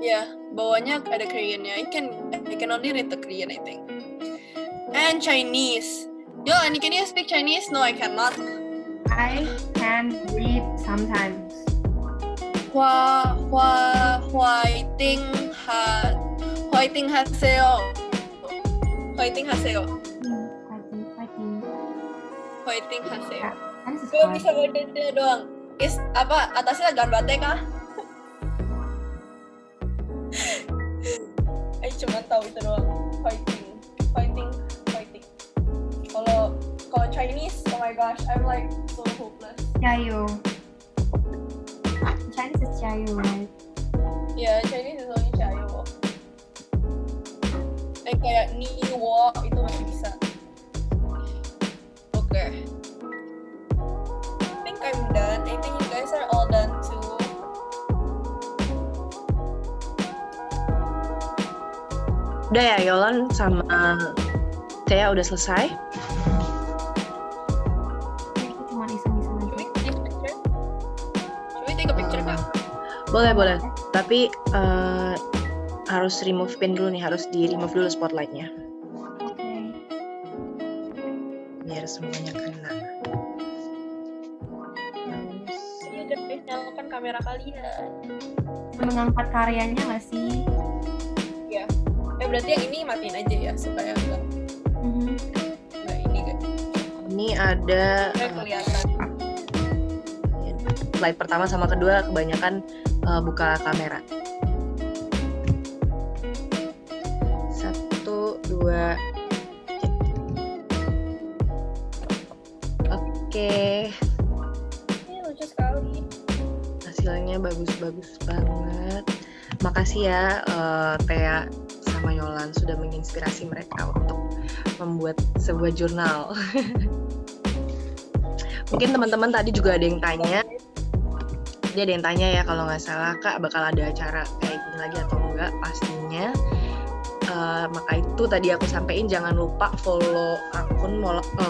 Yeah, bawahnya ada Koreannya. I can only read the Korean, I think. And Chinese. Yo, Annie, can you speak Chinese? No, I cannot. I can read sometimes. 화이팅 하세요. 화이팅 하세요. Fighting hasil. Gue bisa baca doang. Apa atasnya gambar kah? Cuma tahu itu doang. Fighting. Kalau Chinese, oh my gosh, I'm like so hopeless. Jiayu. Chinese is jiayu, right? Yeah, Chinese is only jiayu. Kayak ni wo itu masih bisa. Okay. I think I'm done. I think you guys are all done too. Udah ya, Yolan sama Thea udah selesai? Aku cuma iseng-iseng aja. Should we take a picture, Kak? Boleh. Tapi harus remove pin dulu nih, harus di-remove dulu spotlightnya. Biar semuanya kena. Iya guys, nyalakan kamera kalian. Mengangkat karyanya nggak sih? Ya. Berarti yang ini matiin aja ya supaya enggak ini kan. Ini ada Kelihatan. slide pertama sama kedua kebanyakan buka kamera. 1, 2. Oke. Ini lucu sekali. Hasilnya bagus-bagus banget. Makasih ya Thea sama Yolan sudah menginspirasi mereka untuk membuat sebuah jurnal. Mungkin teman-teman tadi juga ada yang tanya. Dia ada yang tanya ya kalau nggak salah Kak bakal ada acara kayak gini lagi atau enggak? Pastinya. Maka itu tadi aku sampaikan jangan lupa follow akun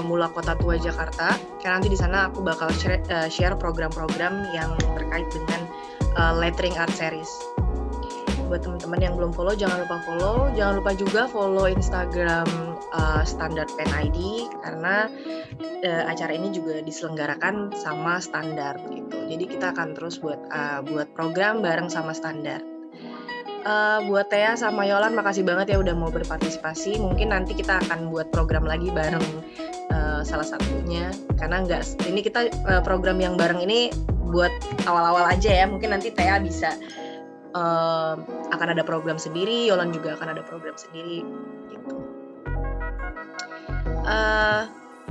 Mula Kota Tua Jakarta karena nanti di sana aku bakal share program-program yang terkait dengan lettering art series. Buat teman-teman yang belum follow jangan lupa juga follow Instagram Standard Pen ID karena acara ini juga diselenggarakan sama Standard gitu. Jadi kita akan terus buat program bareng sama Standard. Buat Thea sama Yolan makasih banget ya udah mau berpartisipasi. Mungkin nanti kita akan buat program lagi bareng salah satunya karena ini kita program yang bareng ini buat awal-awal aja ya. Mungkin nanti Thea bisa akan ada program sendiri, Yolan juga akan ada program sendiri gitu.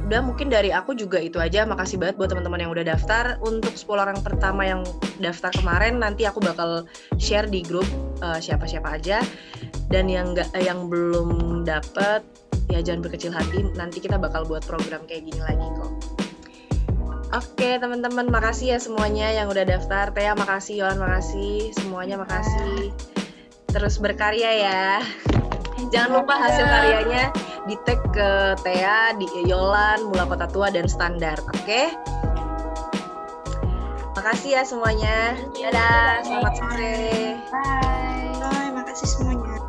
Udah mungkin dari aku juga itu aja. Makasih banget buat teman-teman yang udah daftar. Untuk 10 orang pertama yang daftar kemarin nanti aku bakal share di grup siapa-siapa aja. Dan yang belum dapet ya jangan berkecil hati. Nanti kita bakal buat program kayak gini lagi kok. Oke teman-teman, makasih ya semuanya yang udah daftar. Thea makasih, Yolan makasih, semuanya makasih. Terus berkarya ya. Jangan lupa hasil karyanya di tag ke Thea, di Yolan, Mula Kota Tua, dan Standar. Oke? Makasih ya semuanya. Dadah, selamat sore. Bye. Bye, makasih semuanya.